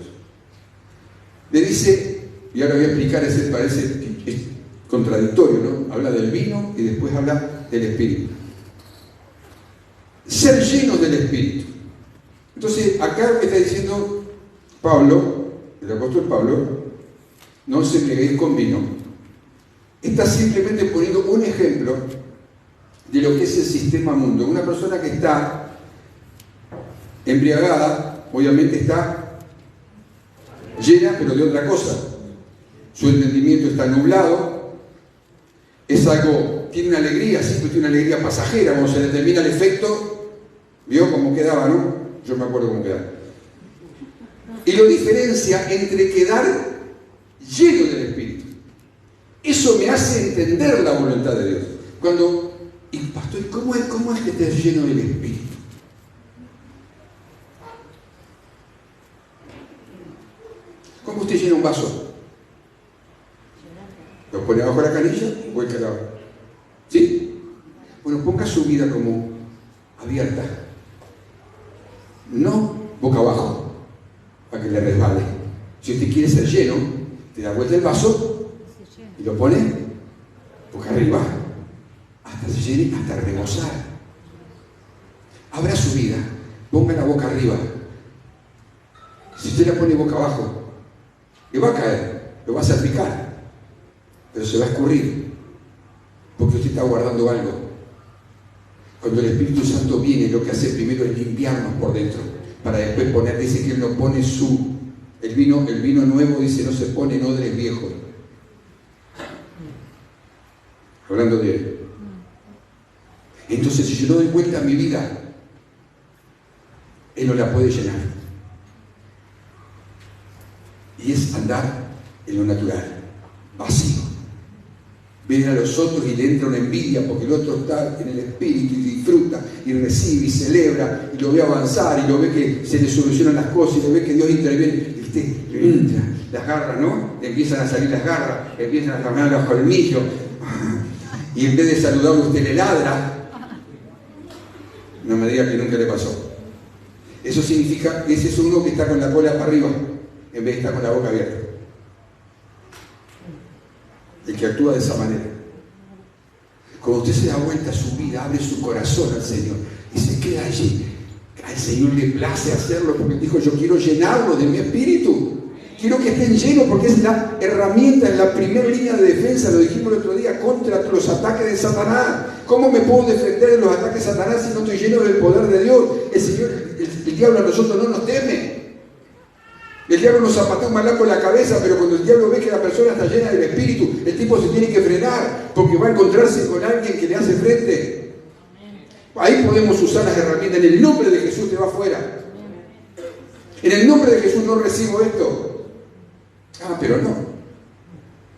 Le dice, y ahora voy a explicar, parece contradictorio, ¿no? Habla del vino y después habla del Espíritu. Ser llenos del Espíritu. Entonces, acá lo que está diciendo Pablo, el apóstol Pablo, no se embriaguéis con vino, está simplemente poniendo un ejemplo de lo que es el sistema mundo. Una persona que está embriagada, obviamente está llena, pero de otra cosa. Su entendimiento está nublado, es algo, tiene una alegría, siempre tiene una alegría pasajera. Cuando se le termina el efecto, ¿vio cómo quedaba, no? Yo me acuerdo cómo quedaba. Y lo diferencia entre quedar lleno del Espíritu. Eso me hace entender la voluntad de Dios. Y pastor, ¿cómo es que estés lleno del Espíritu? ¿Cómo usted llena un vaso? ¿Lo pone abajo la canilla o vuelca la agua? ¿Sí? Bueno, ponga su vida como abierta. No boca abajo, para que le resbale. Si usted quiere ser lleno, te da vuelta el vaso y lo pone boca arriba, hasta se llene, hasta rebosar. Abra su vida, ponga la boca arriba. Si usted la pone boca abajo, le va a caer, lo va a salpicar. pero se va a escurrir, porque usted está guardando algo. Cuando el Espíritu Santo viene, lo que hace primero es limpiarnos por dentro, para después poner, dice que Él no pone el vino nuevo, dice, no se pone en odres viejos. Hablando de Él. Entonces, si yo no doy vuelta a mi vida, Él no la puede llenar. Y es andar en lo natural, vacío. Ven a los otros y le entra una envidia porque el otro está en el espíritu y disfruta y recibe y celebra y lo ve avanzar y lo ve que se le solucionan las cosas y lo ve que Dios interviene y usted le entra las garras, ¿no? Le empiezan a salir las garras, le empiezan a caminar los colmillos y en vez de saludarlo usted le ladra. No me diga que nunca le pasó. Eso significa que ese es uno que está con la cola para arriba en vez de estar con la boca abierta. El que actúa de esa manera. Cuando usted se da vuelta a su vida, abre su corazón al Señor y se queda allí. Al Señor le place hacerlo porque dijo, yo quiero llenarlo de mi espíritu. Quiero que estén llenos porque es la herramienta, es la primera línea de defensa, lo dijimos el otro día, contra los ataques de Satanás. ¿Cómo me puedo defender de los ataques de Satanás si no estoy lleno del poder de Dios? El diablo a nosotros no nos teme. El diablo nos zapatea un malaco en la cabeza, pero cuando el diablo ve que la persona está llena del Espíritu, el tipo se tiene que frenar, porque va a encontrarse con alguien que le hace frente. Ahí podemos usar las herramientas. En el nombre de Jesús te va afuera. En el nombre de Jesús no recibo esto. Ah, pero no.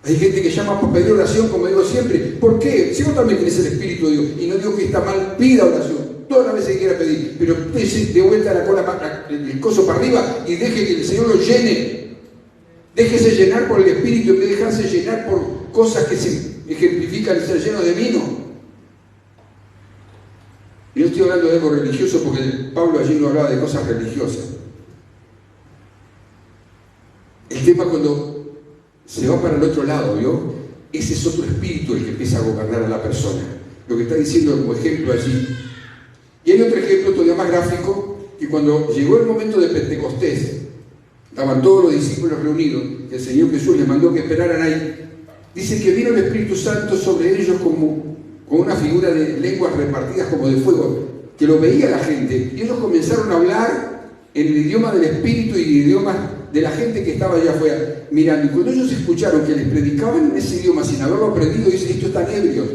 Hay gente que llama para pedir oración, como digo siempre. ¿Por qué? Si vos también tenés el Espíritu de Dios, y no digo que está mal, pida oración. Todas las veces que quiera pedir, pero de vuelta la cola, el coso para arriba y deje que el Señor lo llene. Déjese llenar por el Espíritu en vez de dejarse llenar por cosas que se ejemplifican el ser lleno de vino. Y no estoy hablando de algo religioso porque Pablo allí no hablaba de cosas religiosas. El tema cuando se va para el otro lado, ¿vio? Ese es otro espíritu el que empieza a gobernar a la persona. Lo que está diciendo como ejemplo allí. Y hay otro ejemplo todavía más gráfico, que cuando llegó el momento de Pentecostés, estaban todos los discípulos reunidos, que el Señor Jesús les mandó que esperaran ahí, dice que vino el Espíritu Santo sobre ellos como una figura de lenguas repartidas como de fuego, que lo veía la gente, y ellos comenzaron a hablar en el idioma del Espíritu y el idioma de la gente que estaba allá afuera mirando. Y cuando ellos escucharon que les predicaban en ese idioma sin haberlo aprendido, dicen, estos están ebrios.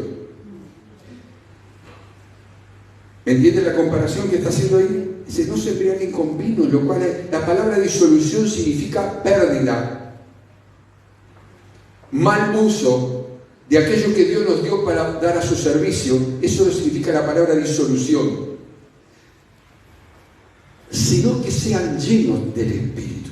¿Entienden la comparación que está haciendo ahí? Dice, no se embriaguen con vino, lo cual la palabra disolución significa pérdida, mal uso de aquello que Dios nos dio para dar a su servicio. Eso significa la palabra disolución. Sino que sean llenos del Espíritu.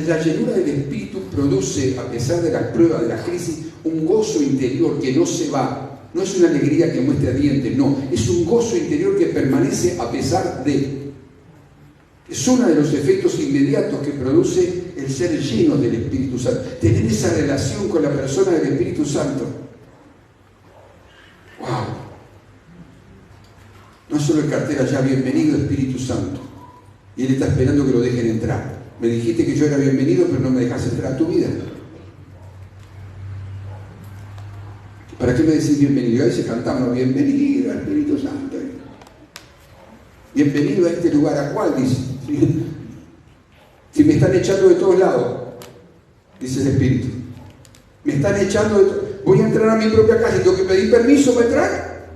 La llenura del Espíritu produce, a pesar de las pruebas, de la crisis, un gozo interior que no se va. No es una alegría que muestra dientes, no. Es un gozo interior que permanece a pesar de. Es uno de los efectos inmediatos que produce el ser lleno del Espíritu Santo. Tener esa relación con la persona del Espíritu Santo. ¡Wow! No solo el cartel allá, bienvenido Espíritu Santo. Y Él está esperando que lo dejen entrar. Me dijiste que yo era bienvenido, pero no me dejas entrar a tu vida. ¿Para qué me decís bienvenido? Ahí se cantaba, bienvenido al Espíritu Santo. Bienvenido a este lugar. ¿A cuál? Dice. Si me están echando de todos lados, dice el Espíritu. Me están echando de todos. Voy a entrar a mi propia casa y tengo que pedir permiso para entrar.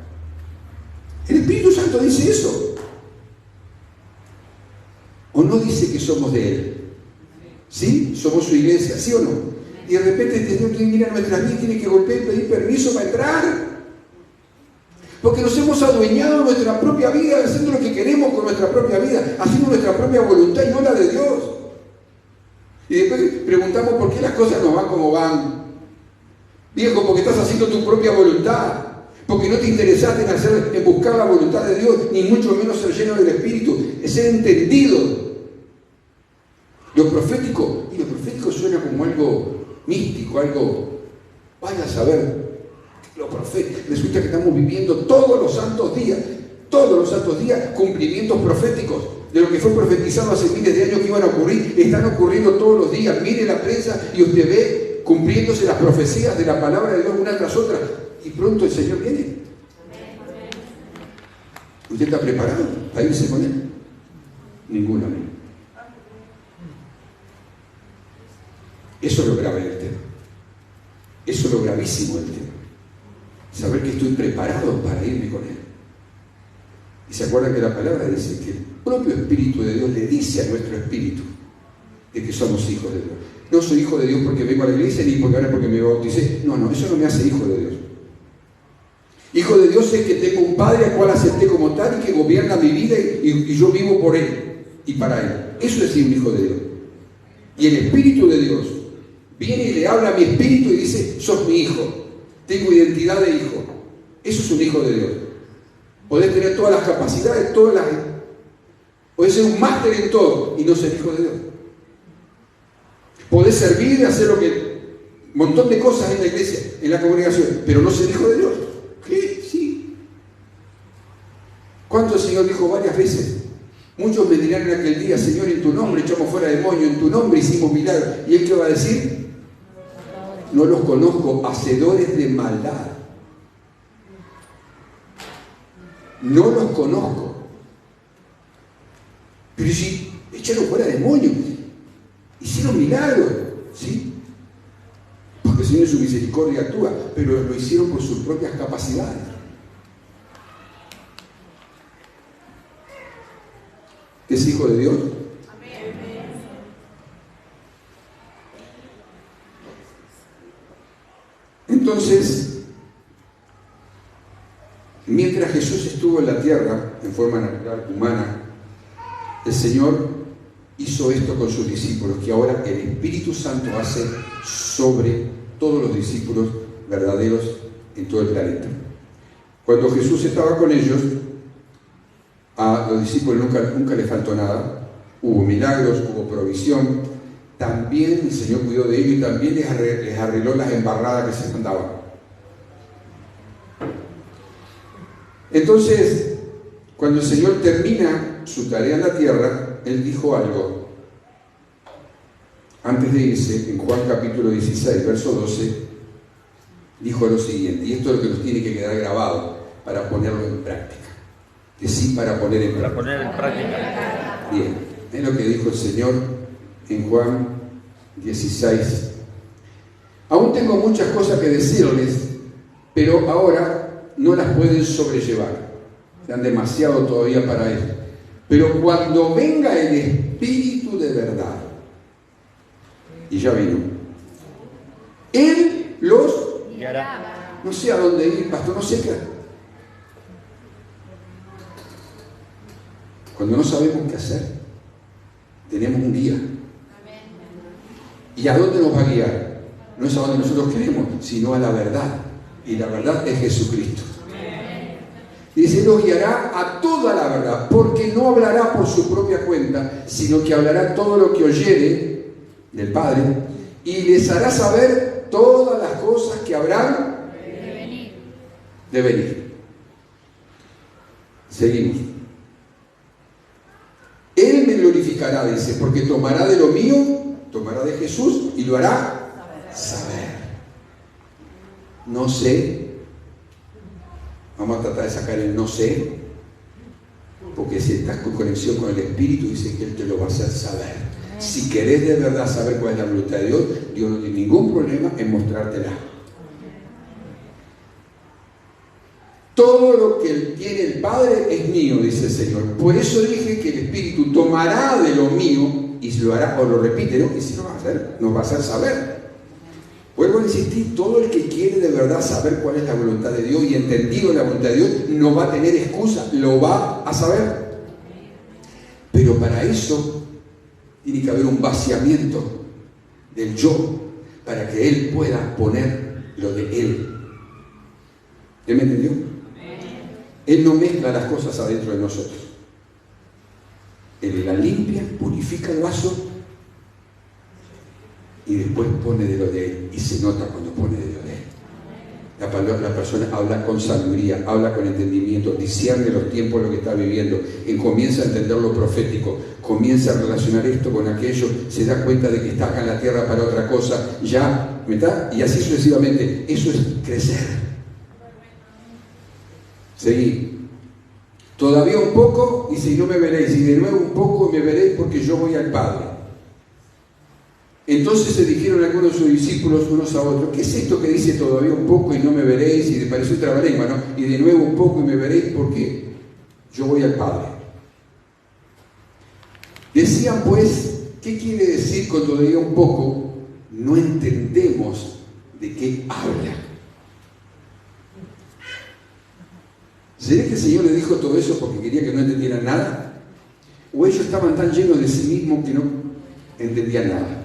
El Espíritu Santo dice eso. ¿O no dice que somos de Él? ¿Sí? Somos su iglesia, ¿sí o no? Y de repente el Señor mira nuestras vidas, tiene que golpear y pedir permiso para entrar. Porque nos hemos adueñado de nuestra propia vida, haciendo lo que queremos con nuestra propia vida, haciendo nuestra propia voluntad y no la de Dios. Y después preguntamos por qué las cosas no van como van. Viejo, porque estás haciendo tu propia voluntad. Porque no te interesaste en buscar la voluntad de Dios, ni mucho menos ser lleno del Espíritu, es ser entendido. Lo profético suena como algo místico, algo, vaya a saber, lo profético. Resulta que estamos viviendo todos los santos días, cumplimientos proféticos de lo que fue profetizado hace miles de años que iban a ocurrir, están ocurriendo todos los días. Mire la prensa y usted ve cumpliéndose las profecías de la palabra de Dios una tras otra, y pronto el Señor viene. ¿Usted está preparado para irse con Él? Ninguno. Eso es lo grave del tema. Eso es lo gravísimo del tema. Saber que estoy preparado para irme con Él. Y se acuerdan que la palabra dice que el propio Espíritu de Dios le dice a nuestro espíritu de que somos hijos de Dios. No soy hijo de Dios porque vengo a la iglesia ni porque ahora porque me bauticé. No, eso no me hace hijo de Dios. Hijo de Dios es que tengo un Padre al cual acepté como tal y que gobierna mi vida y yo vivo por Él y para Él. Eso es ser un hijo de Dios. Y el Espíritu de Dios viene y le habla a mi espíritu y dice, sos mi hijo, tengo identidad de hijo. Eso es un hijo de Dios. Podés tener todas las capacidades, podés ser un máster en todo y no ser hijo de Dios. Podés servir, hacer un montón de cosas en la iglesia, en la congregación, pero no ser hijo de Dios. ¿Qué? Sí. ¿Cuánto el Señor dijo varias veces? Muchos me dirán en aquel día, Señor, en tu nombre echamos fuera demonios, en tu nombre hicimos milagros. ¿Y Él qué va a decir? No los conozco, hacedores de maldad. No los conozco. Pero si echaron fuera demonios, hicieron milagros, ¿sí? Porque el Señor en su misericordia actúa, pero lo hicieron por sus propias capacidades. ¿Es hijo de Dios? Entonces, mientras Jesús estuvo en la tierra, en forma natural, humana, el Señor hizo esto con sus discípulos, que ahora el Espíritu Santo hace sobre todos los discípulos verdaderos en todo el planeta. Cuando Jesús estaba con ellos, a los discípulos nunca les faltó nada. Hubo milagros, hubo provisión. También el Señor cuidó de ellos y también les arregló las embarradas que se mandaban. Entonces, cuando el Señor termina su tarea en la tierra, Él dijo algo. Antes de irse, en Juan capítulo 16, verso 12, dijo lo siguiente, y esto es lo que nos tiene que quedar grabado para ponerlo en práctica. Que sí, para poner en práctica. Para poner en práctica. Bien, es lo que dijo el Señor en Juan 16. Aún tengo muchas cosas que decirles, pero ahora no las pueden sobrellevar. Sean demasiado todavía para eso. Pero cuando venga el Espíritu de verdad, y ya vino, Él los guiará. No sé a dónde ir, pastor, no sé qué. Cuando no sabemos qué hacer, tenemos un guía. ¿Y a dónde nos va a guiar? No es a donde nosotros queremos, sino a la verdad. Y la verdad es Jesucristo. Y dice, nos guiará a toda la verdad, porque no hablará por su propia cuenta, sino que hablará todo lo que oyere del Padre, y les hará saber todas las cosas que habrán de venir. Seguimos. Él me glorificará, dice, porque tomará de lo mío, tomará de Jesús y lo hará saber. No sé. Vamos a tratar de sacar el no sé, porque si estás con conexión con el Espíritu, dice que Él te lo va a hacer saber. Si querés de verdad saber cuál es la voluntad de Dios, Dios no tiene ningún problema en mostrártela. Todo lo que tiene el Padre es mío, dice el Señor. Por eso dije que el Espíritu tomará de lo mío y se lo hará, o lo repite, ¿no? Y si lo va a hacer, nos va a hacer saber. Vuelvo a insistir, todo el que quiere de verdad saber cuál es la voluntad de Dios y entendido la voluntad de Dios, no va a tener excusa, lo va a saber. Pero para eso tiene que haber un vaciamiento del yo, para que Él pueda poner lo de Él. ¿Ya me entendió? Él no mezcla las cosas adentro de nosotros. Él la limpia, purifica el vaso y después pone de lo de Él. Y se nota cuando pone de lo de Él. la persona habla con sabiduría, habla con entendimiento, discierne los tiempos, lo que está viviendo, comienza a entender lo profético, comienza a relacionar esto con aquello, se da cuenta de que está acá en la tierra para otra cosa, ya, ¿verdad? Y así sucesivamente. Eso es crecer. Seguí. Todavía un poco y si no me veréis, y de nuevo un poco y me veréis porque yo voy al Padre. Entonces se dijeron algunos de sus discípulos unos a otros: ¿qué es esto que dice todavía un poco y no me veréis? Y le pareció un trabalengua, ¿no? Y de nuevo un poco y me veréis porque yo voy al Padre. Decían pues, ¿qué quiere decir con todavía un poco? No entendemos de qué habla. ¿Será que el Señor le dijo todo eso porque quería que no entendieran nada? ¿O ellos estaban tan llenos de sí mismos que no entendían nada?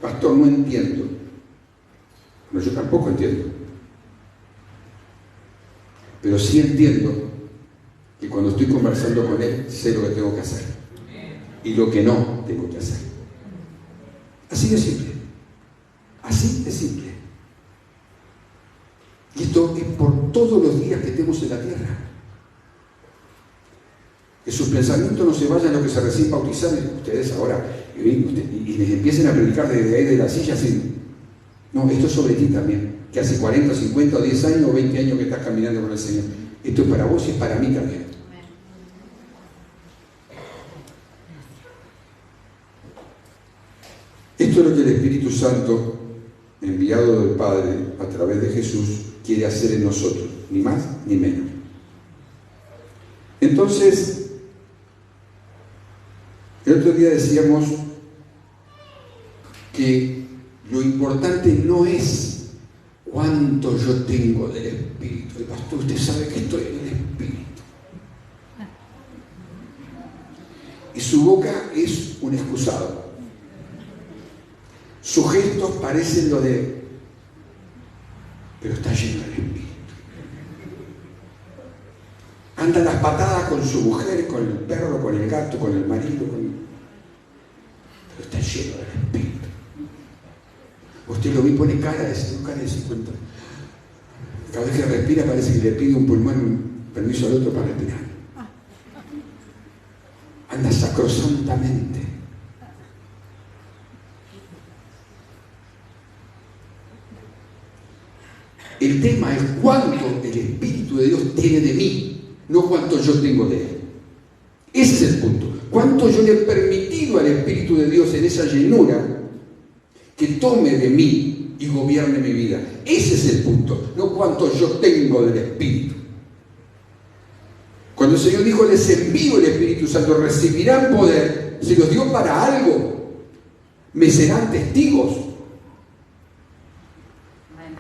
Pastor, no entiendo. No, yo tampoco entiendo. Pero sí entiendo que cuando estoy conversando con Él, sé lo que tengo que hacer y lo que no tengo que hacer. Así de simple. Así de simple. Y esto es por todos los días que estemos en la tierra. Que sus pensamientos no se vayan a los que se recién bautizaron, ustedes ahora, y les empiecen a predicar desde ahí de la silla así. No, esto es sobre ti también, que hace 40, 50 o 10 años o 20 años que estás caminando con el Señor. Esto es para vos y es para mí también. Esto es lo que el Espíritu Santo, enviado del Padre a través de Jesús, quiere hacer en nosotros, ni más ni menos. Entonces, el otro día decíamos que lo importante no es cuánto yo tengo del Espíritu. El pastor, usted sabe que estoy en el Espíritu. Y su boca es un excusado. Sus gestos parecen lo de, pero está lleno del Espíritu. Anda las patadas con su mujer, con el perro, con el gato, con el marido, pero está lleno del Espíritu. Usted lo ve y pone cara de 50. Cada vez que respira parece que le pide un pulmón permiso al otro para respirar. Anda sacrosantamente. El tema es cuánto el Espíritu de Dios tiene de mí, no cuánto yo tengo de Él. Ese es el punto. Cuánto yo le he permitido al Espíritu de Dios en esa llenura que tome de mí y gobierne mi vida. Ese es el punto, no cuánto yo tengo del Espíritu. Cuando el Señor dijo, les envío el Espíritu Santo, recibirán poder, se los dio para algo, me serán testigos.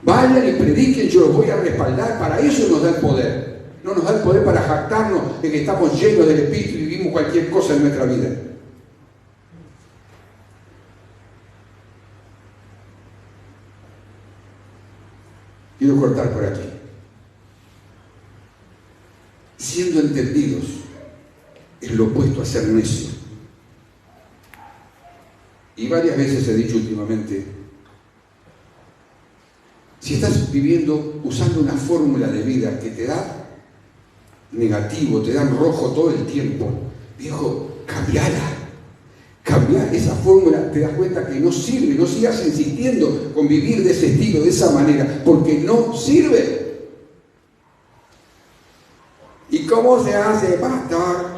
Vayan y prediquen, yo los voy a respaldar, para eso nos da el poder. No nos da el poder para jactarnos de que estamos llenos del Espíritu y vivimos cualquier cosa en nuestra vida. Quiero cortar por aquí. Siendo entendidos es lo opuesto a ser necio. Y varias veces he dicho últimamente, si estás viviendo usando una fórmula de vida que te da negativo, te da en rojo todo el tiempo, viejo, cambiala. Cambiar esa fórmula, te das cuenta que no sirve, no sigas insistiendo con vivir de ese estilo, de esa manera, porque no sirve. ¿Y cómo se hace, pastor?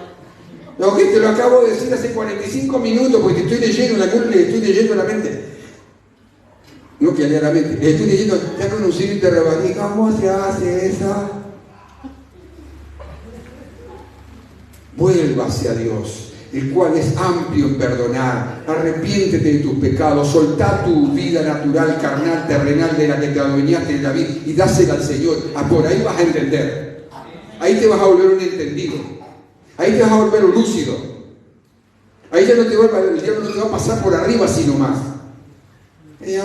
Lo que te lo acabo de decir hace 45 minutos, porque te estoy leyendo la curva, le estoy leyendo la mente. No que lea la mente, le estoy leyendo, ya con un signo interrogativo. ¿Cómo se hace eso? Vuélvase a Dios, el cual es amplio en perdonar. Arrepiéntete de tus pecados, soltá tu vida natural, carnal, terrenal de la que te adueñaste en la vida y dásela al Señor. Por ahí vas a entender. Ahí te vas a volver un entendido. Ahí te vas a volver un lúcido. Ahí ya no te va, el diablo no te va a pasar por arriba sino más. Es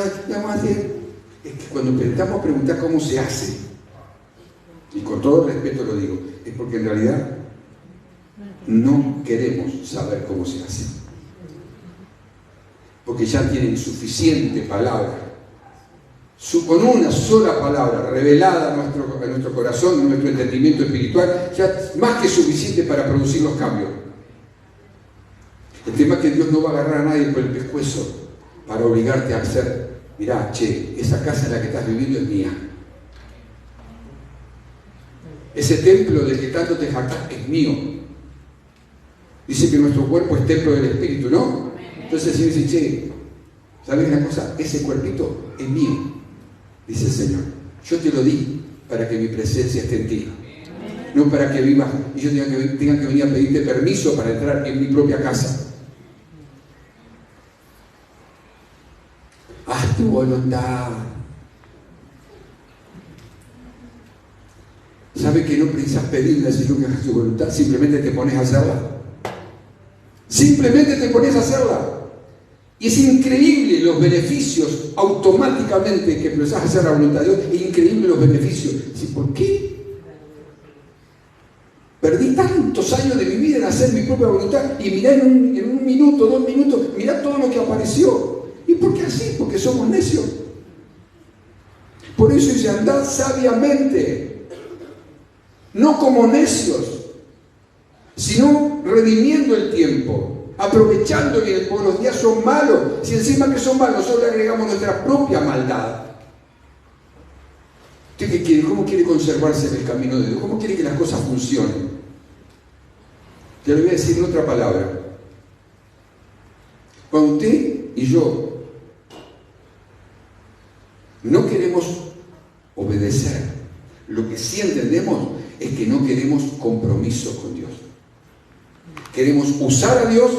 que cuando intentamos preguntar cómo se hace, y con todo respeto lo digo, es porque en realidad no queremos saber cómo se hace. Porque ya tienen suficiente palabra con una sola palabra revelada a nuestro corazón, a nuestro entendimiento espiritual, ya es más que suficiente para producir los cambios. El tema es que Dios no va a agarrar a nadie por el pescuezo para obligarte a hacer, mirá, che, esa casa en la que estás viviendo es mía. Ese templo del que tanto te jactas es mío. Dice que nuestro cuerpo es templo del Espíritu, ¿no? Entonces el Señor dice, che, ¿sabes una cosa? Ese cuerpito es mío. Dice el Señor, yo te lo di para que mi presencia esté en ti, no para que vivas y yo tenga que venir a pedirte permiso para entrar en mi propia casa. Haz tu voluntad. ¿Sabe que no precisas pedirle al Señor que haga su voluntad? Simplemente te pones a hacerla. Simplemente te pones a hacerla. Y es increíble los beneficios automáticamente que empezás a hacer la voluntad de Dios. Es increíble los beneficios. ¿Por qué? Perdí tantos años de mi vida en hacer mi propia voluntad y mirá en un minuto, 2 minutos, mirá todo lo que apareció. ¿Y por qué así? Porque somos necios. Por eso dice, andad sabiamente, no como necios, sino redimiendo el tiempo. Aprovechando bien, porque los días son malos. Si encima que son malos, nosotros le agregamos nuestra propia maldad. ¿Usted qué quiere? ¿Cómo quiere conservarse en el camino de Dios? ¿Cómo quiere que las cosas funcionen? Ya lo voy a decir en otra palabra. Cuando usted y yo no queremos obedecer, lo que sí entendemos es que no queremos compromiso con Dios. Queremos usar a Dios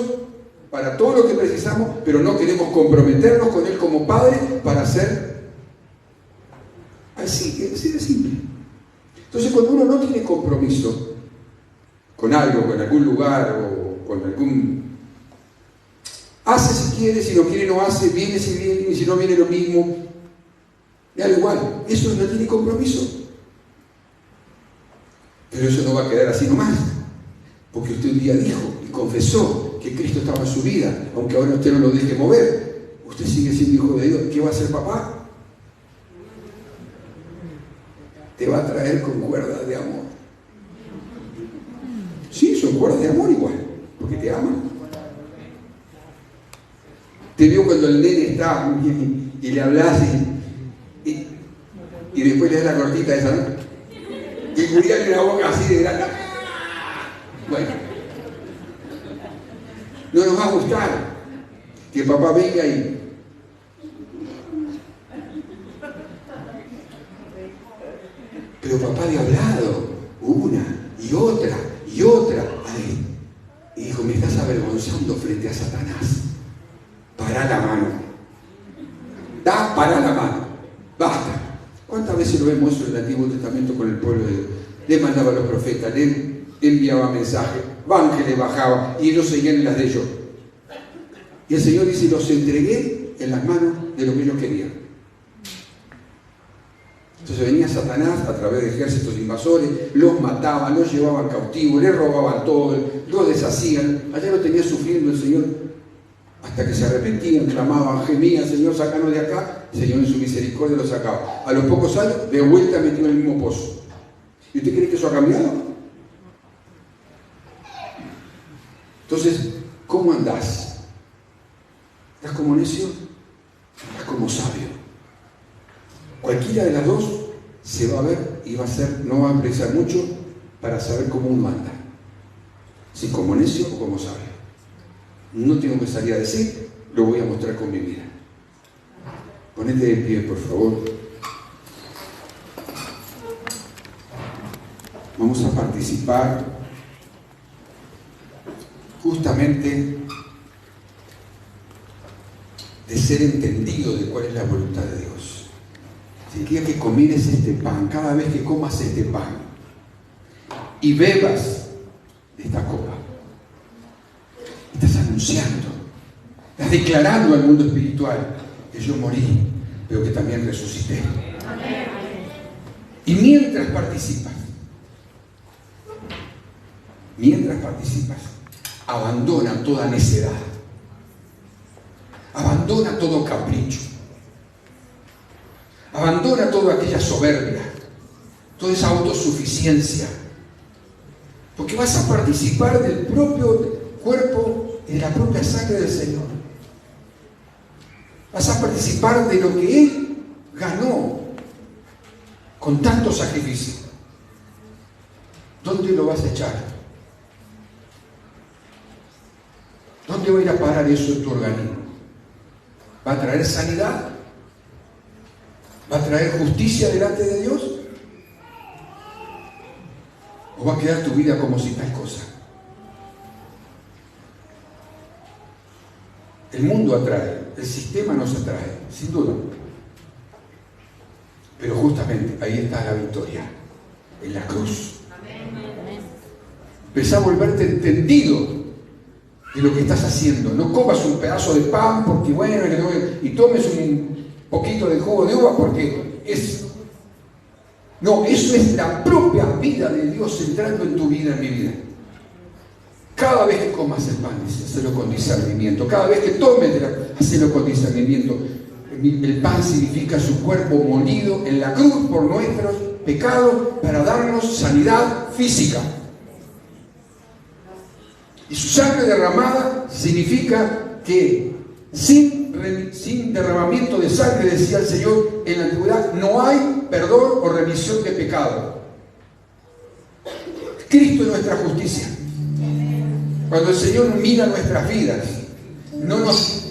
para todo lo que precisamos, pero no queremos comprometernos con Él como Padre para hacer así de simple. Entonces, cuando uno no tiene compromiso con algo, con algún lugar o con algún... Hace si quiere, si no quiere no hace, viene si viene, y si no viene lo mismo. Da igual, eso no tiene compromiso. Pero eso no va a quedar así nomás. Porque usted un día dijo y confesó que Cristo estaba en su vida, aunque ahora usted no lo deje mover. Usted sigue siendo hijo de Dios. ¿Qué va a hacer papá? Te va a traer con cuerdas de amor. Sí, son cuerdas de amor igual, porque te aman. Te vio cuando el nene está y le hablas y después le das la cortita esa, ¿no? Y Julián en la boca así de grande. Bueno, no nos va a gustar que papá venga y... Pero papá le ha hablado una y otra y otra. Ay, y dijo, me estás avergonzando frente a Satanás. Pará la mano. Pará la mano. Basta. ¿Cuántas veces lo vemos eso en el Antiguo Testamento con el pueblo de Dios? Le mandaba a los profetas, le enviaba mensajes, ángeles bajaba y ellos seguían en las de ellos. Y el Señor dice, los entregué en las manos de lo que ellos querían. Entonces venía Satanás a través de ejércitos invasores, los mataban, los llevaban cautivos, les robaban todo, los deshacían. Allá lo tenía sufriendo el Señor hasta que se arrepentían, clamaban, gemían, Señor, sácanos de acá. El Señor en su misericordia los sacaba. A los pocos años, de vuelta metió en el mismo pozo. ¿Y usted cree que eso ha cambiado? Entonces, ¿cómo andás? ¿Estás como necio? ¿Estás como sabio? Cualquiera de las dos se va a ver y va a ser, no va a precisar mucho para saber cómo uno anda. Si como necio o como sabio. No tengo que salir a decir, lo voy a mostrar con mi vida. Ponete de pie, por favor. Vamos a participar justamente de ser entendido de cuál es la voluntad de Dios. Si quieres que comieres este pan, cada vez que comas este pan y bebas de esta copa, estás anunciando, estás declarando al mundo espiritual que yo morí, pero que también resucité. Y mientras participas, abandona toda necedad, abandona todo capricho, Abandona toda aquella soberbia, toda esa autosuficiencia, porque vas a participar del propio cuerpo y de la propia sangre del Señor. Vas a participar de lo que Él ganó con tanto sacrificio. ¿Dónde lo vas a echar? ¿Dónde va a ir a parar eso en tu organismo? ¿Va a traer sanidad? ¿Va a traer justicia delante de Dios? ¿O va a quedar tu vida como si tal cosa? El mundo atrae, el sistema nos atrae, sin duda. Pero justamente ahí está la victoria, en la cruz. Empezá a volverte entendido de lo que estás haciendo. No comas un pedazo de pan porque bueno, y tomes un poquito de jugo de uva porque es... No, eso es la propia vida de Dios entrando en tu vida, en mi vida. Cada vez que comas el pan, hacelo con discernimiento. Cada vez que tomes, hacelo con discernimiento. El pan significa su cuerpo molido en la cruz por nuestros pecados para darnos sanidad física. Y su sangre derramada significa que sin derramamiento de sangre, decía el Señor en la antigüedad, no hay perdón o remisión de pecado. Cristo es nuestra justicia. Cuando el Señor mira nuestras vidas, no nos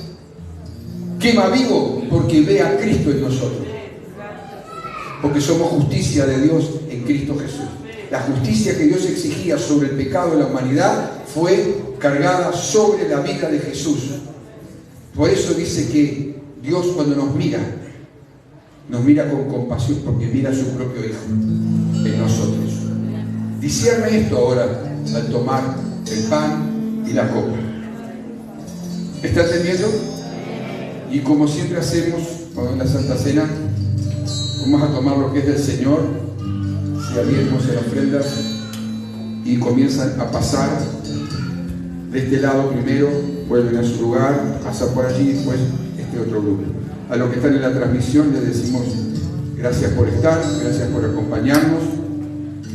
quema vivo porque ve a Cristo en nosotros. Porque somos justicia de Dios en Cristo Jesús. La justicia que Dios exigía sobre el pecado de la humanidad fue cargada sobre la vida de Jesús. Por eso dice que Dios cuando nos mira con compasión porque mira a su propio Hijo en nosotros. Discierne esto ahora al tomar el pan y la copa. ¿Está entendiendo? Y como siempre hacemos cuando en la Santa Cena, vamos a tomar lo que es del Señor, si abrimos en ofrendas y comienzan a pasar de este lado primero, vuelven a su lugar, pasan por allí y después este otro grupo. A los que están en la transmisión les decimos gracias por estar, gracias por acompañarnos.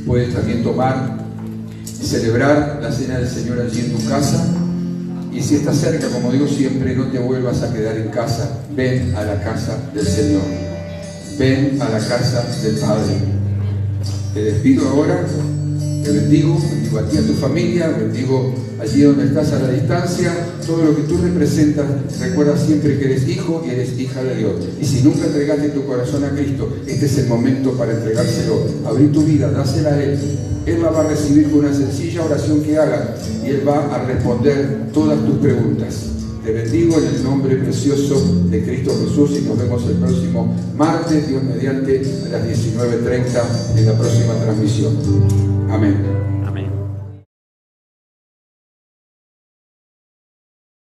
Puedes también tomar y celebrar la cena del Señor allí en tu casa. Y si estás cerca, como digo siempre, no te vuelvas a quedar en casa. Ven a la casa del Señor. Ven a la casa del Padre. Te despido ahora. Te bendigo a ti, a tu familia, bendigo allí donde estás a la distancia, todo lo que tú representas. Recuerda siempre que eres hijo y eres hija de Dios. Y si nunca entregaste tu corazón a Cristo, este es el momento para entregárselo. Abrí tu vida, dásela a Él. Él la va a recibir con una sencilla oración que hagas y Él va a responder todas tus preguntas. Te bendigo en el nombre precioso de Cristo Jesús y nos vemos el próximo martes, Dios mediante, a las 19:30 en la próxima transmisión. Amén.